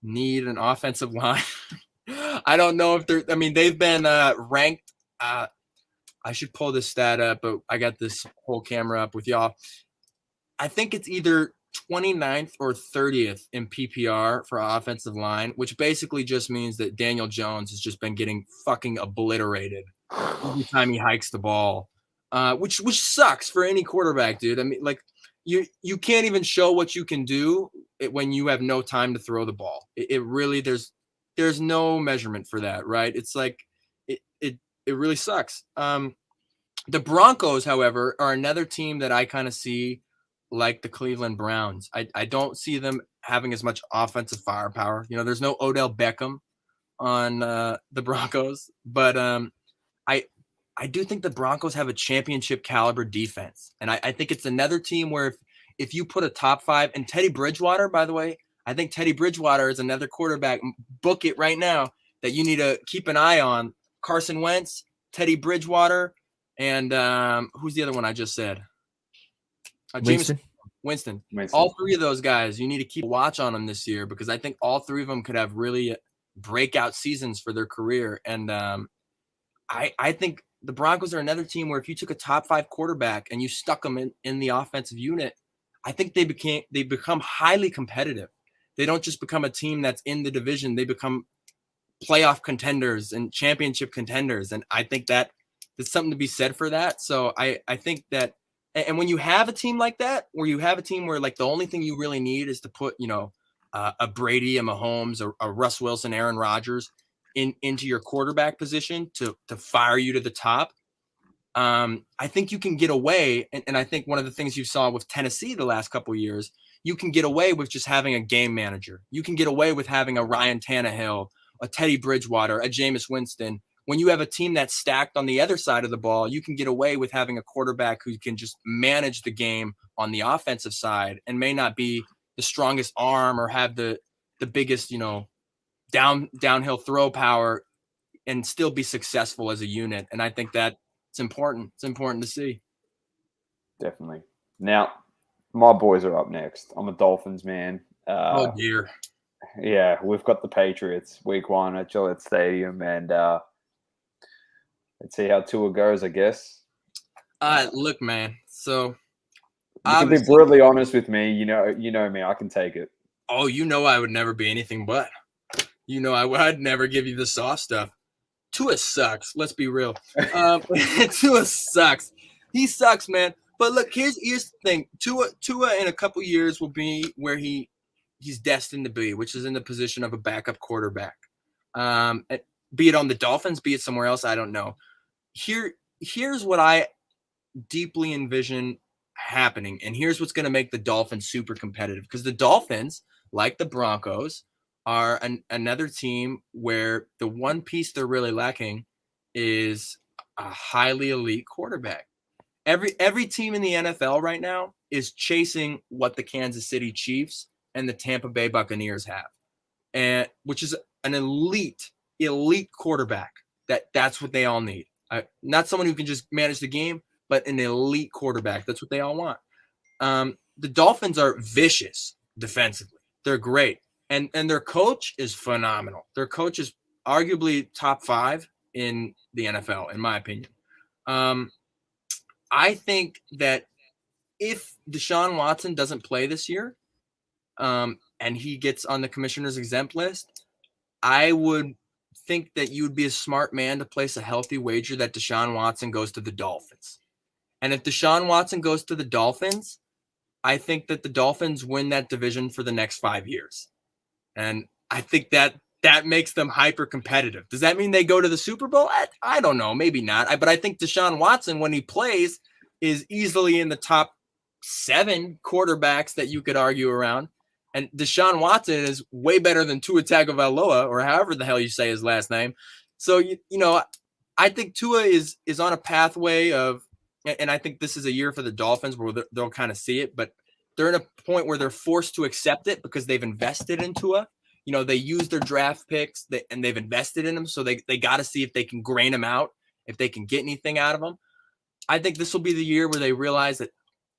need an offensive line. I don't know if they've been ranked. I should pull this stat up, but I got this whole camera up with y'all. I think it's either 29th or 30th in PPR for offensive line, which basically just means that Daniel Jones has just been getting fucking obliterated every time he hikes the ball, which sucks for any quarterback, dude. I mean, like you can't even show what you can do when you have no time to throw the ball. It really there's no measurement for that, right? It's like it really sucks. The Broncos, however, are another team that I kind of see like the Cleveland Browns. I don't see them having as much offensive firepower. You know, there's no Odell Beckham on the Broncos, but I do think the Broncos have a championship caliber defense. And I think it's another team where if you put a top 5, and Teddy Bridgewater, by the way, I think Teddy Bridgewater is another quarterback. Book it right now that you need to keep an eye on. Carson Wentz, Teddy Bridgewater, and who's the other one I just said? Winston. All 3 of those guys, you need to keep a watch on them this year, because I think all 3 of them could have really breakout seasons for their career. And I think the Broncos are another team where if you took a top 5 quarterback and you stuck them in the offensive unit, I think they become highly competitive. They don't just become a team that's in the division. They become playoff contenders and championship contenders. And I think that there's something to be said for that. So I think that, and when you have a team like that, where you have a team where like the only thing you really need is to put, a Brady, a Mahomes, a Russ Wilson, Aaron Rodgers into your quarterback position to fire you to the top. I think you can get away. And I think one of the things you saw with Tennessee the last couple of years, you can get away with just having a game manager. You can get away with having a Ryan Tannehill, a Teddy Bridgewater, a Jameis Winston. When you have a team that's stacked on the other side of the ball, you can get away with having a quarterback who can just manage the game on the offensive side and may not be the strongest arm or have the biggest, downhill throw power and still be successful as a unit. And I think that it's important. It's important to see. Definitely. Now, my boys are up next. I'm a Dolphins man. Oh, dear. Yeah, we've got the Patriots week 1 at Gillette Stadium, and let's see how Tua goes, I guess. Look, man. So you can be brutally honest with me. You know me. I can take it. Oh, I would never be anything but. I'd never give you the soft stuff. Tua sucks. Let's be real. Tua sucks. He sucks, man. But look, here's the thing. Tua in a couple years will be where he's destined to be, which is in the position of a backup quarterback. Be it on the Dolphins, be it somewhere else, I don't know. Here's what I deeply envision happening, and here's what's going to make the Dolphins super competitive, because the Dolphins, like the Broncos, are another team where the one piece they're really lacking is a highly elite quarterback. Every team in the NFL right now is chasing what the Kansas City Chiefs and the Tampa Bay Buccaneers have, and which is an elite quarterback. That's what they all need. Not someone who can just manage the game, but an elite quarterback. That's what they all want. The Dolphins are vicious defensively. They're great. And their coach is phenomenal. Their coach is arguably top 5 in the NFL, in my opinion. I think that if Deshaun Watson doesn't play this year, and he gets on the commissioner's exempt list, I would think that you would be a smart man to place a healthy wager that Deshaun Watson goes to the Dolphins. And if Deshaun Watson goes to the Dolphins, I think that the Dolphins win that division for the next 5 years. And I think that makes them hyper competitive. Does that mean they go to the Super Bowl? I don't know. Maybe not. But I think Deshaun Watson, when he plays, is easily in the top 7 quarterbacks that you could argue around. And Deshaun Watson is way better than Tua Tagovailoa, or however the hell you say his last name. So, I think Tua is on a pathway of, and I think this is a year for the Dolphins where they'll kind of see it, but they're in a point where they're forced to accept it because they've invested in Tua. They use their draft picks and they've invested in them. So they got to see if they can grain him out, if they can get anything out of him. I think this will be the year where they realize that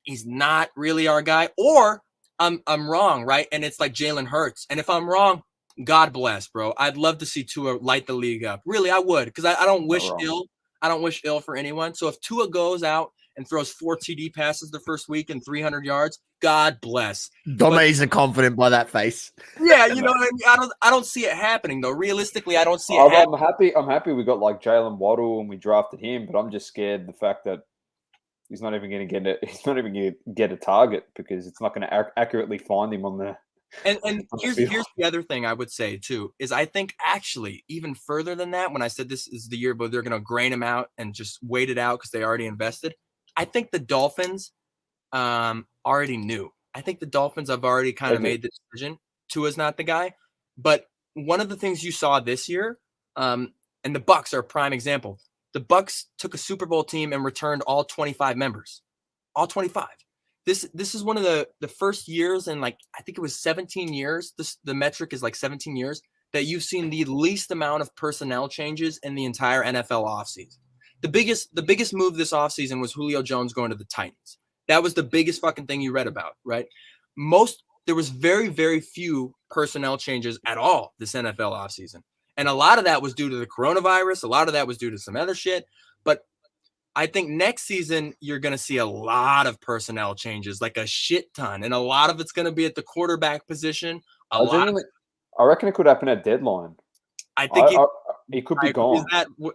he's not really our guy, or I'm wrong, right? And it's like Jalen Hurts. And if I'm wrong, God bless, bro. I'd love to see Tua light the league up. Really, I would, because I don't wish ill. I don't wish ill for anyone. So if Tua goes out and throws 4 TD passes the first week and 300 yards, God bless. Domain's confident by that face. Yeah, you know what I mean? I don't see it happening, though. Realistically, I don't see it happening. I'm happy we got like Jalen Waddle and we drafted him, but I'm just scared the fact that he's not even going to get a target, because it's not going to accurately find him on the. And here's the other thing I would say too, is I think actually even further than that, when I said this is the year but they're going to grain him out and just wait it out because they already invested, I think the Dolphins already knew. I think the Dolphins have already kind of made the decision. Tua's not the guy. But one of the things you saw this year, and the Bucs are a prime example. The Bucs took a Super Bowl team and returned all 25 members. All 25. This is one of the first years in, like, I think it was 17 years. The metric is like 17 years that you've seen the least amount of personnel changes in the entire NFL offseason. The biggest move this offseason was Julio Jones going to the Titans. That was the biggest fucking thing you read about, right? There was very, very few personnel changes at all this NFL offseason. And a lot of that was due to the coronavirus. A lot of that was due to some other shit. But I think next season, you're going to see a lot of personnel changes, like a shit ton. And a lot of it's going to be at the quarterback position. I reckon it could happen at deadline. I think it could be gone.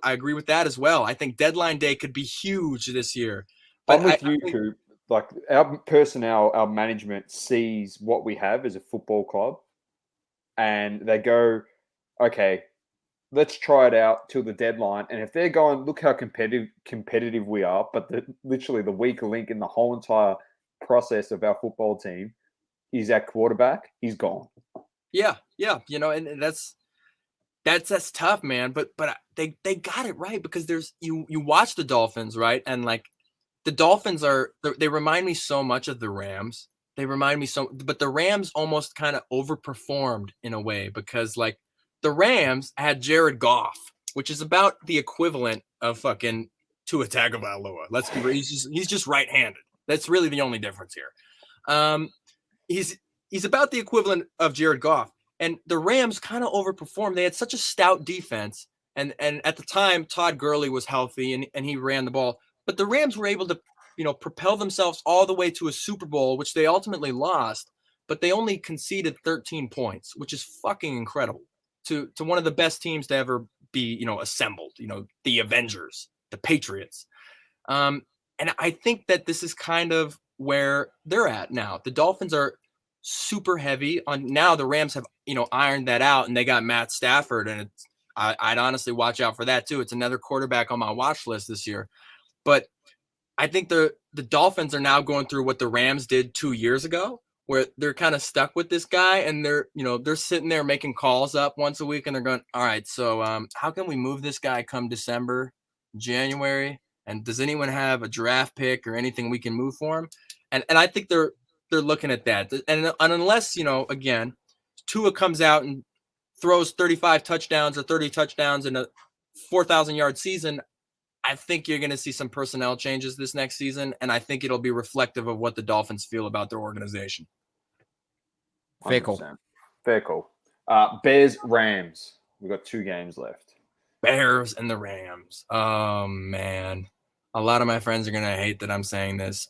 I agree with that as well. I think deadline day could be huge this year. But I'm with you, Coop. Like, our personnel, our management sees what we have as a football club, and they go, okay, let's try it out till the deadline. And if they're going, look how competitive we are, but literally the weak link in the whole entire process of our football team is at quarterback, he's gone. Yeah. And that's tough, man. But they got it right, because there's you watch the Dolphins, right? And like, the Dolphins they remind me so much of the Rams. But the Rams almost kind of overperformed in a way, because like the Rams had Jared Goff, which is about the equivalent of fucking Tua Tagovailoa. Let's be real. He's just right-handed. That's really the only difference here. He's about the equivalent of Jared Goff. And the Rams kind of overperformed. They had such a stout defense. And at the time, Todd Gurley was healthy and he ran the ball. But the Rams were able to, propel themselves all the way to a Super Bowl, which they ultimately lost. But they only conceded 13 points, which is fucking incredible to one of the best teams to ever be, assembled, the Avengers, the Patriots. And I think that this is kind of where they're at now. The Dolphins are super heavy on now. The Rams have, ironed that out, and they got Matt Stafford, and I'd honestly watch out for that too. It's another quarterback on my watch list this year. But I think the Dolphins are now going through what the Rams did 2 years ago, where they're kind of stuck with this guy, and they're sitting there making calls up once a week, and they're going, all right, so how can we move this guy come December, January? And does anyone have a draft pick or anything we can move for him? And I think they're looking at that. And unless, again, Tua comes out and throws 35 touchdowns or 30 touchdowns in a 4,000-yard season, I think you're going to see some personnel changes this next season, and I think it'll be reflective of what the Dolphins feel about their organization. Fair call. Fair call. Bears, Rams. We've got 2 games left. Bears and the Rams. Oh, man. A lot of my friends are going to hate that I'm saying this,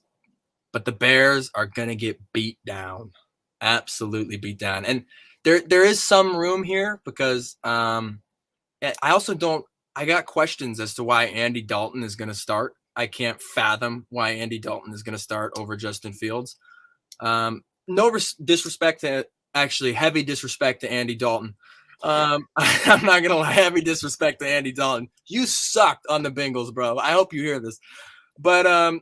but the Bears are going to get beat down. Absolutely beat down. And there is some room here because I got questions as to why Andy Dalton is going to start. I can't fathom why Andy Dalton is going to start over Justin Fields. No disrespect to actually heavy disrespect to Andy Dalton. I'm not going to lie, heavy disrespect to Andy Dalton. You sucked on the Bengals, bro. I hope you hear this. But,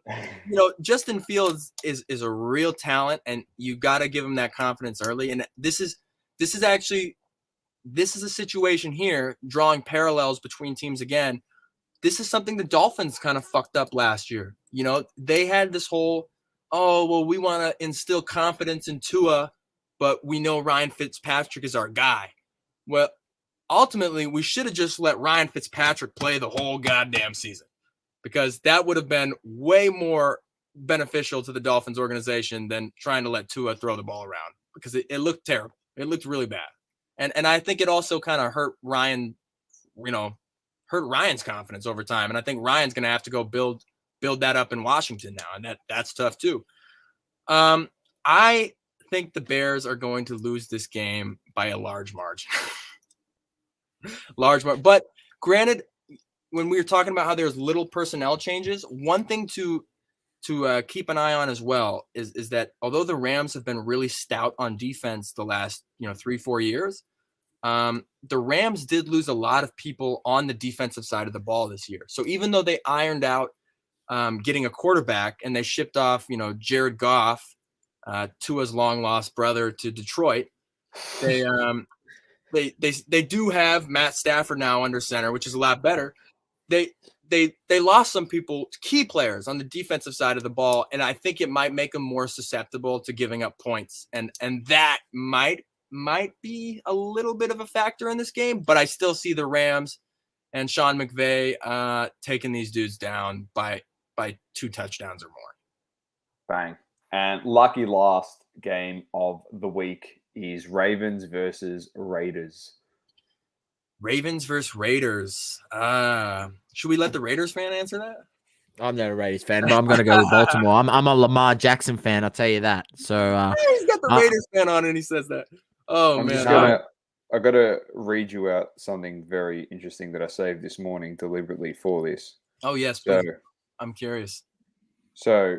Justin Fields is a real talent, and you got to give him that confidence early. And this is a situation here, drawing parallels between teams again. This is something the Dolphins kind of fucked up last year. They had this whole, we want to instill confidence in Tua, but we know Ryan Fitzpatrick is our guy. Well, ultimately, we should have just let Ryan Fitzpatrick play the whole goddamn season, because that would have been way more beneficial to the Dolphins organization than trying to let Tua throw the ball around, because it looked terrible. It looked really bad. And I think it also kind of hurt Ryan's confidence over time. And I think Ryan's going to have to go build that up in Washington now. And that's tough too. I think the Bears are going to lose this game by a large margin. But granted, when we were talking about how there's little personnel changes, one thing to keep an eye on as well is that although the Rams have been really stout on defense the last 3-4 years, the Rams did lose a lot of people on the defensive side of the ball this year. So even though they ironed out getting a quarterback and they shipped off Jared Goff, Tua's long lost brother, to Detroit, they do have Matt Stafford now under center, which is a lot better. They lost some people, key players on the defensive side of the ball, and I think it might make them more susceptible to giving up points, and that might be a little bit of a factor in this game. But I still see the Rams and Sean McVay taking these dudes down by 2 touchdowns or more. Bang. And lucky last game of the week is Ravens versus Raiders. Ravens versus Raiders. Should we let the Raiders fan answer that? I'm not a Raiders fan, but I'm going to go with Baltimore. I'm a Lamar Jackson fan, I'll tell you that. So he's got the Raiders fan on and he says that. Oh, man. I got to read you out something very interesting that I saved this morning deliberately for this. Oh, yes, please. I'm curious. So,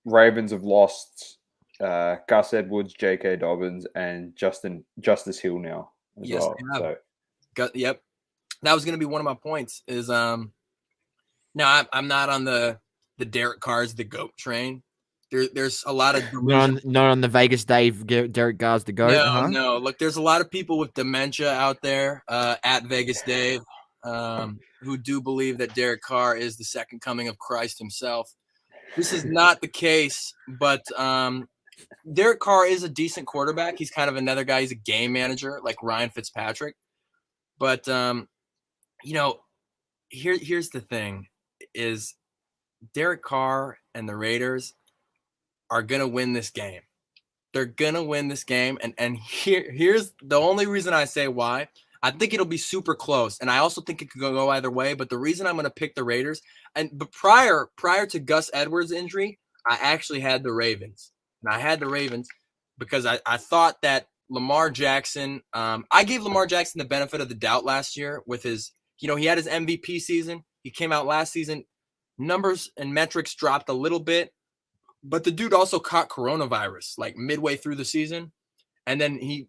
Ravens have lost Gus Edwards, J.K. Dobbins, and Justice Hill now as well. So, yep. That was going to be one of my points is now I'm not on the Derek Carr's the GOAT train. There's a lot of not on the Vegas Dave Derek Carr's the GOAT. No. Look, there's a lot of people with dementia out there at Vegas Dave who do believe that Derek Carr is the second coming of Christ himself. This is not the case, but Derek Carr is a decent quarterback. He's kind of another guy. He's a game manager like Ryan Fitzpatrick. But here's the thing: is Derek Carr and the Raiders are gonna win this game. They're gonna win this game, and here's the only reason I say why. I think it'll be super close, and I also think it could go either way. But the reason I'm gonna pick the Raiders, but prior to Gus Edwards' injury, I actually had the Ravens, and I had the Ravens because I thought that Lamar Jackson. I gave Lamar Jackson the benefit of the doubt last year with his, he had his MVP season. He came out last season. Numbers and metrics dropped a little bit, but the dude also caught coronavirus like midway through the season. And then he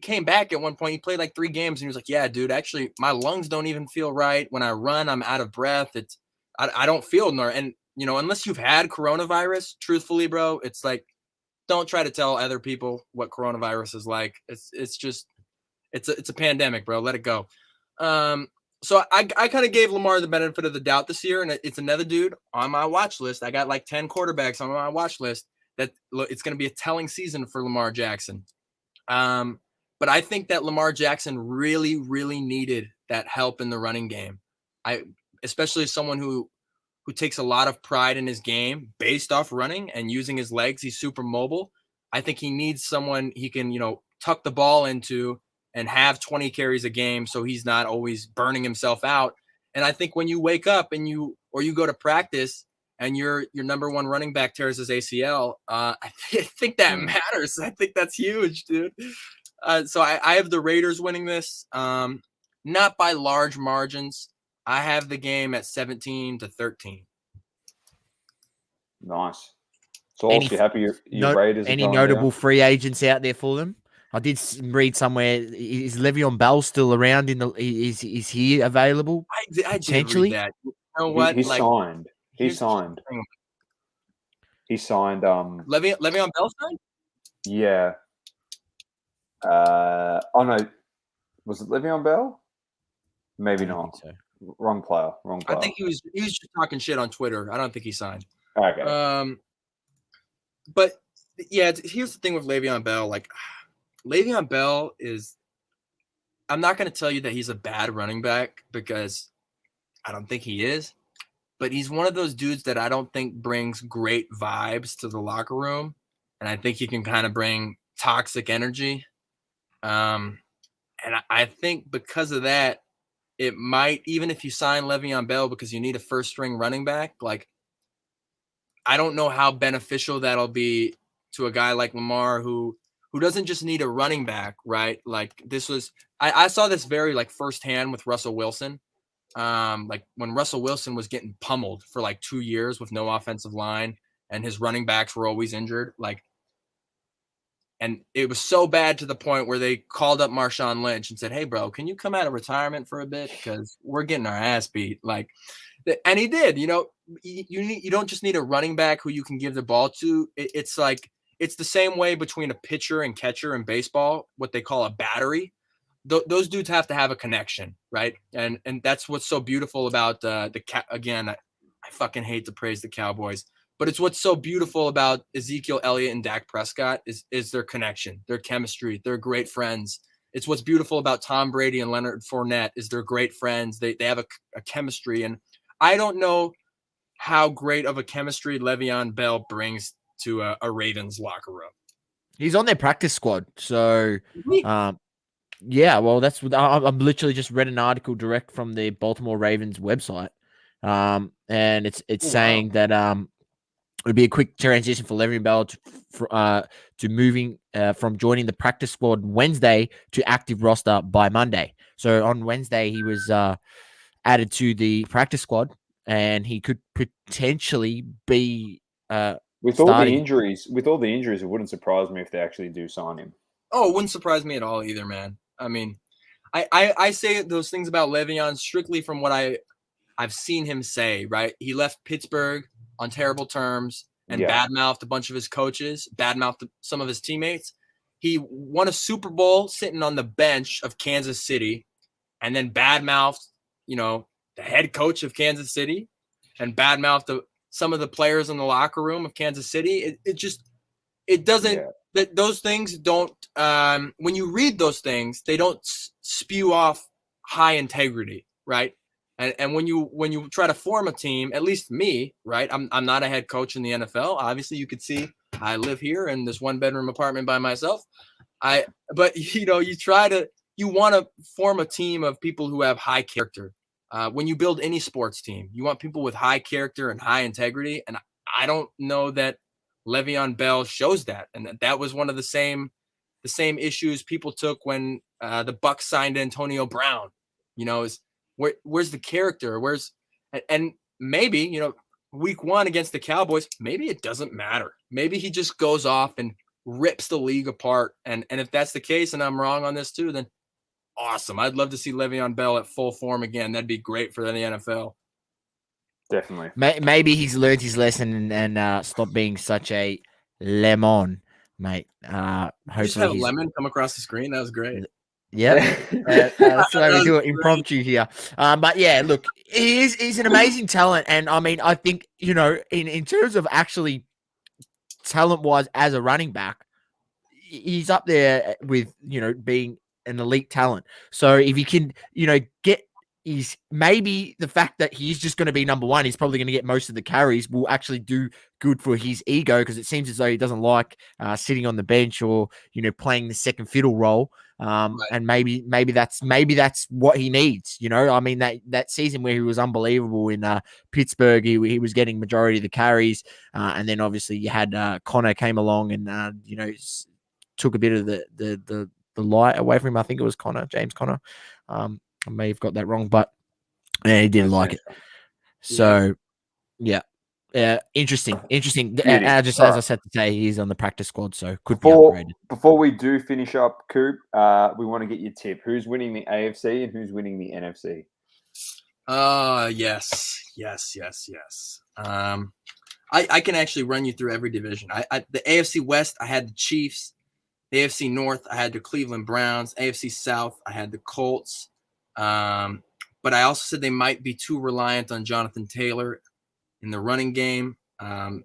came back at one point. He played like 3 games and he was like, yeah, dude, actually my lungs don't even feel right. When I run, I'm out of breath. I don't feel nor. And, unless you've had coronavirus, truthfully, bro, it's like, don't try to tell other people what coronavirus is like. It's a pandemic, bro. Let it go. So I kind of gave Lamar the benefit of the doubt this year, and it's another dude on my watch list. I got like 10 quarterbacks on my watch list that it's going to be a telling season for Lamar Jackson. But I think that Lamar Jackson really, really needed that help in the running game. Especially as someone who takes a lot of pride in his game based off running and using his legs. He's super mobile. I think he needs someone he can, tuck the ball into and have 20 carries a game so he's not always burning himself out. And I think when you wake up and you go to practice and your number one running back tears his ACL, I think that matters. I think that's huge, dude. So I have the Raiders winning this, not by large margins. I have the game at 17-13. Nice. So you happy your Raiders are any going notable down? free agents out there for them? I did read somewhere. Is Le'Veon Bell still around? Is he available? I potentially. Did read that. You know what? He signed. He signed. Le'Veon Bell signed? Yeah. Oh no, was it Le'Veon Bell? Maybe not. So. Wrong player. I think he was just talking shit on Twitter. I don't think he signed. Okay. But yeah, here's the thing with Le'Veon Bell. Like, Le'Veon Bell is, I'm not going to tell you that he's a bad running back because I don't think he is, but he's one of those dudes that I don't think brings great vibes to the locker room. And I think he can kind of bring toxic energy. And I think because of that, it might, even if you sign Le'Veon Bell because you need a first string running back, like, I don't know how beneficial that'll be to a guy like Lamar who doesn't just need a running back, right? Like, this was, I saw this very like firsthand with Russell Wilson. Like when Russell Wilson was getting pummeled for like 2 years with no offensive line and his running backs were always injured. Like, and it was so bad to the point where they called up Marshawn Lynch and said, hey, bro, can you come out of retirement for a bit? Because we're getting our ass beat. Like, and he did. You don't just need a running back who you can give the ball to. It's like, it's the same way between a pitcher and catcher in baseball, what they call a battery. Those dudes have to have a connection, right? And that's what's so beautiful about again, I fucking hate to praise the Cowboys, but it's what's so beautiful about Ezekiel Elliott and Dak Prescott is their connection, their chemistry. They're great friends. It's what's beautiful about Tom Brady and Leonard Fournette is they're great friends. They have a chemistry. And I don't know how great of a chemistry Le'Veon Bell brings to a Ravens locker room. He's on their practice squad. So, yeah, well, that's what I've literally just read an article direct from the Baltimore Ravens website. And it's saying that it would be a quick transition for Le'Veon Bell to moving from joining the practice squad Wednesday to active roster by Monday. So on Wednesday, he was added to the practice squad, and he could potentially be with all the injuries. It wouldn't surprise me if they actually do sign him. Oh, it wouldn't surprise me at all either, man. I mean, I say those things about Le'Veon strictly from what I've seen him say, right? He left Pittsburgh on terrible terms and badmouthed a bunch of his coaches, badmouthed some of his teammates. He won a Super Bowl sitting on the bench of Kansas City and then badmouthed, the head coach of Kansas City and badmouthed some of the players in the locker room of Kansas City. It doesn't, that those things don't, when you read those things, they don't spew off high integrity, right? And when you try to form a team, at least me, right? I'm not a head coach in the NFL. Obviously, you could see I live here in this 1-bedroom apartment by myself. But you want to form a team of people who have high character. When you build any sports team, you want people with high character and high integrity. And I don't know that Le'Veon Bell shows that. And that was one of the the same issues people took when the Bucks signed Antonio Brown. Is where's the character? And maybe, week 1 against the Cowboys, maybe it doesn't matter. Maybe he just goes off and rips the league apart. And if that's the case, and I'm wrong on this too, then awesome. I'd love to see Le'Veon Bell at full form again. That'd be great for the NFL. Definitely. Maybe he's learned his lesson and stopped being such a lemon, mate. Just have a Hopefully lemon come across the screen. That was great. Yeah, that's the way we do it, impromptu here. But yeah, look, he's an amazing talent, and I mean, I think in terms of actually talent-wise as a running back, he's up there with being an elite talent. So if you can get maybe the fact that he's just going to be number 1, he's probably going to get most of the carries, will actually do good for his ego, because it seems as though he doesn't like sitting on the bench or playing the second fiddle role. Right. And maybe that's what he needs. I mean, that season where he was unbelievable in Pittsburgh, he was getting majority of the carries, and then obviously you had Connor came along and took a bit of the light away from him. I think it was James Connor. I may have got that wrong, but yeah, he didn't like it. So yeah. Interesting. Just as I said today, he's on the practice squad, so could be upgraded. Before we do finish up, Coop, we want to get your tip. Who's winning the AFC and who's winning the NFC? Yes. I can actually run you through every division. The AFC West, I had the Chiefs. The AFC North, I had the Cleveland Browns. AFC South, I had the Colts. But I also said they might be too reliant on Jonathan Taylor in the running game, and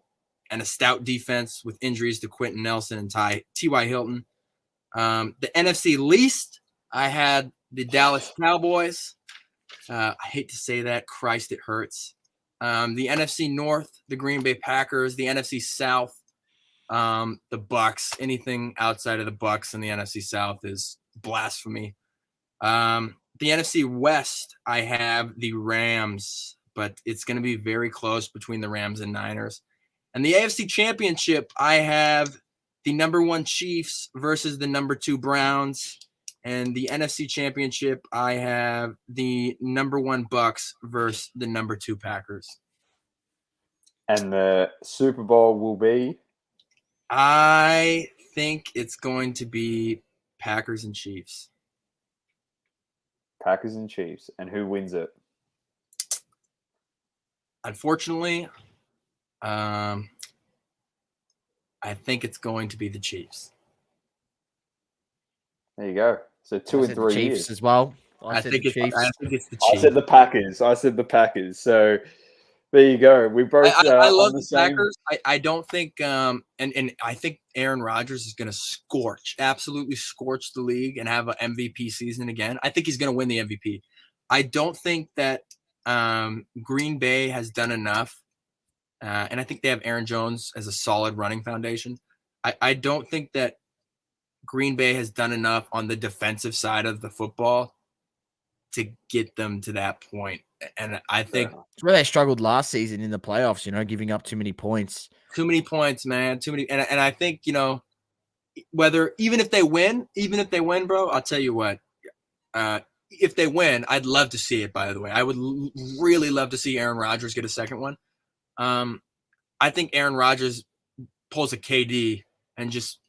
a stout defense with injuries to Quentin Nelson and T.Y. Hilton. The NFC least, I had the Dallas Cowboys. I hate to say that. Christ, it hurts. The NFC North, the Green Bay Packers. The NFC South, the Bucks. Anything outside of the Bucks in the NFC South is blasphemy. The NFC West, I have the Rams, but it's going to be very close between the Rams and Niners. And the AFC Championship, I have the number 1 Chiefs versus the number 2 Browns. And the NFC Championship, I have the number 1 Bucks versus the number 2 Packers. And the Super Bowl will be? I think it's going to be Packers and Chiefs. Packers and Chiefs. And who wins it? Unfortunately, I think it's going to be the Chiefs. There you go. So 2 and 3 Chiefs years as well. I think it's the Chiefs. I said the Packers. So there you go. We both. I love the Packers. I don't think, and I think Aaron Rodgers is going to absolutely scorch the league and have an MVP season again. I think he's going to win the MVP. I don't think that Green Bay has done enough, and I think they have Aaron Jones as a solid running foundation. I don't think that Green Bay has done enough on the defensive side of the football to get them to that point. And I think it's where they struggled last season in the playoffs, giving up too many points. Too many points, man. Too many. And I think, even if they win, bro, I'll tell you what, if they win, I'd love to see it, by the way. I would really love to see Aaron Rodgers get a second one. I think Aaron Rodgers pulls a KD and just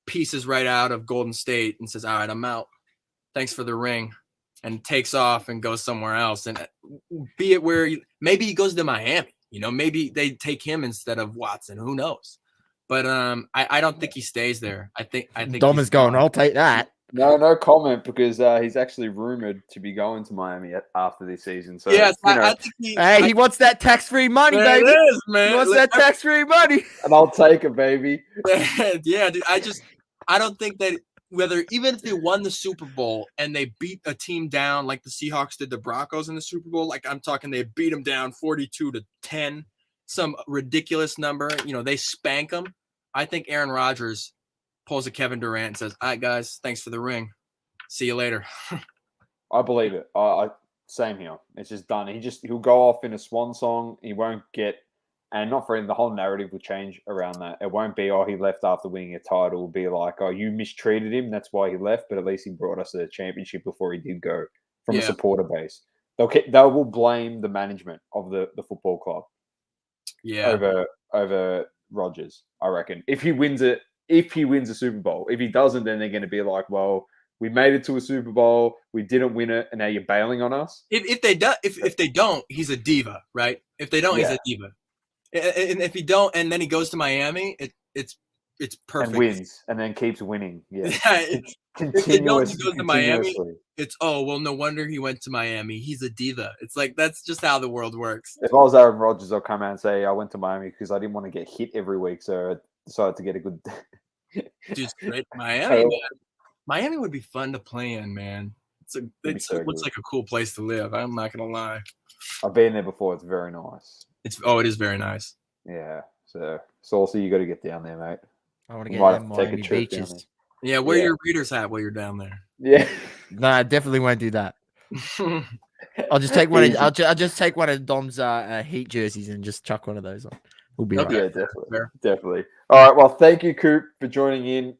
pieces right out of Golden State and says, all right, I'm out. Thanks for the ring. And takes off and goes somewhere else. And be it where maybe he goes to Miami, maybe they take him instead of Watson. Who knows? But I don't think he stays there. I think Dom is going. I'll take that. No comment, because he's actually rumored to be going to Miami after this season. So yes, I think he wants that tax-free money, baby. It is, man. He wants that tax-free money, and I'll take it, baby. Yeah, dude. I don't think that even if they won the Super Bowl and they beat a team down like the Seahawks did the Broncos in the Super Bowl, like I'm talking, they beat them down 42-10, some ridiculous number. They spank them. I think Aaron Rodgers pulls a Kevin Durant and says, all right, guys, thanks for the ring. See you later. I believe it. Same here. It's just done. He'll go off in a swan song. He won't get And not for him, the whole narrative will change around that. It won't be, he left after winning a title. It'll be like, you mistreated him. That's why he left. But at least he brought us a championship before he did go from a supporter base. They will blame the management of the football club over Rodgers, I reckon. If he wins a Super Bowl. If he doesn't, then they're going to be like, well, we made it to a Super Bowl, we didn't win it, and now you're bailing on us. If they don't, he's a diva, right? If they don't, he's a diva. And if he don't, and then he goes to Miami, it's perfect. And wins, and then keeps winning. Yeah. If he goes to Miami, it's no wonder he went to Miami. He's a diva. It's like that's just how the world works. If I was Aaron Rodgers, I'll come out and say I went to Miami because I didn't want to get hit every week, so I decided to get a good. Just straight Miami, man. Miami would be fun to play in, man. It looks like a cool place to live. I'm not gonna lie. I've been there before. It's very nice. It is very nice. Yeah. So Saucy, you got to get down there, mate. I want to get down Miami beaches. Yeah, wear your Raiders hat while you're down there. Yeah. No, I definitely won't do that. I'll just take one. I'll just take one of Dom's Heat jerseys and just chuck one of those on. We'll be right. Yeah, definitely. All right. Well, thank you, Coop, for joining in.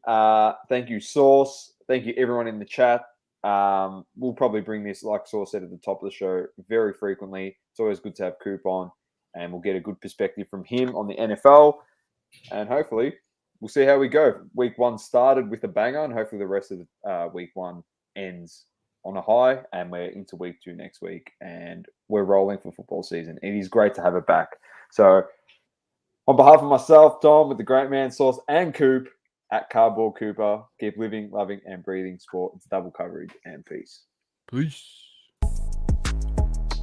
Thank you, Sauce. Thank you, everyone in the chat. We'll probably bring this, like Sauce said at the top of the show, very frequently. It's always good to have Coop on, and we'll get a good perspective from him on the NFL. And hopefully, we'll see how we go. Week 1 started with a banger, and hopefully the rest of the week 1 ends on a high, and we're into week 2 next week, and we're rolling for football season. It is great to have it back. So, on behalf of myself, Dom, with the great man Sauce, and Coop at Cardboard Cooper, keep living, loving, and breathing sport. It's double coverage, and peace. Peace.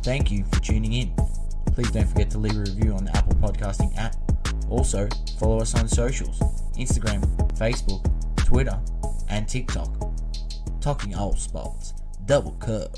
Thank you for tuning in. Please don't forget to leave a review on the Apple Podcasting app. Also, follow us on socials: Instagram, Facebook, Twitter, and TikTok. Talking all sports, double curve.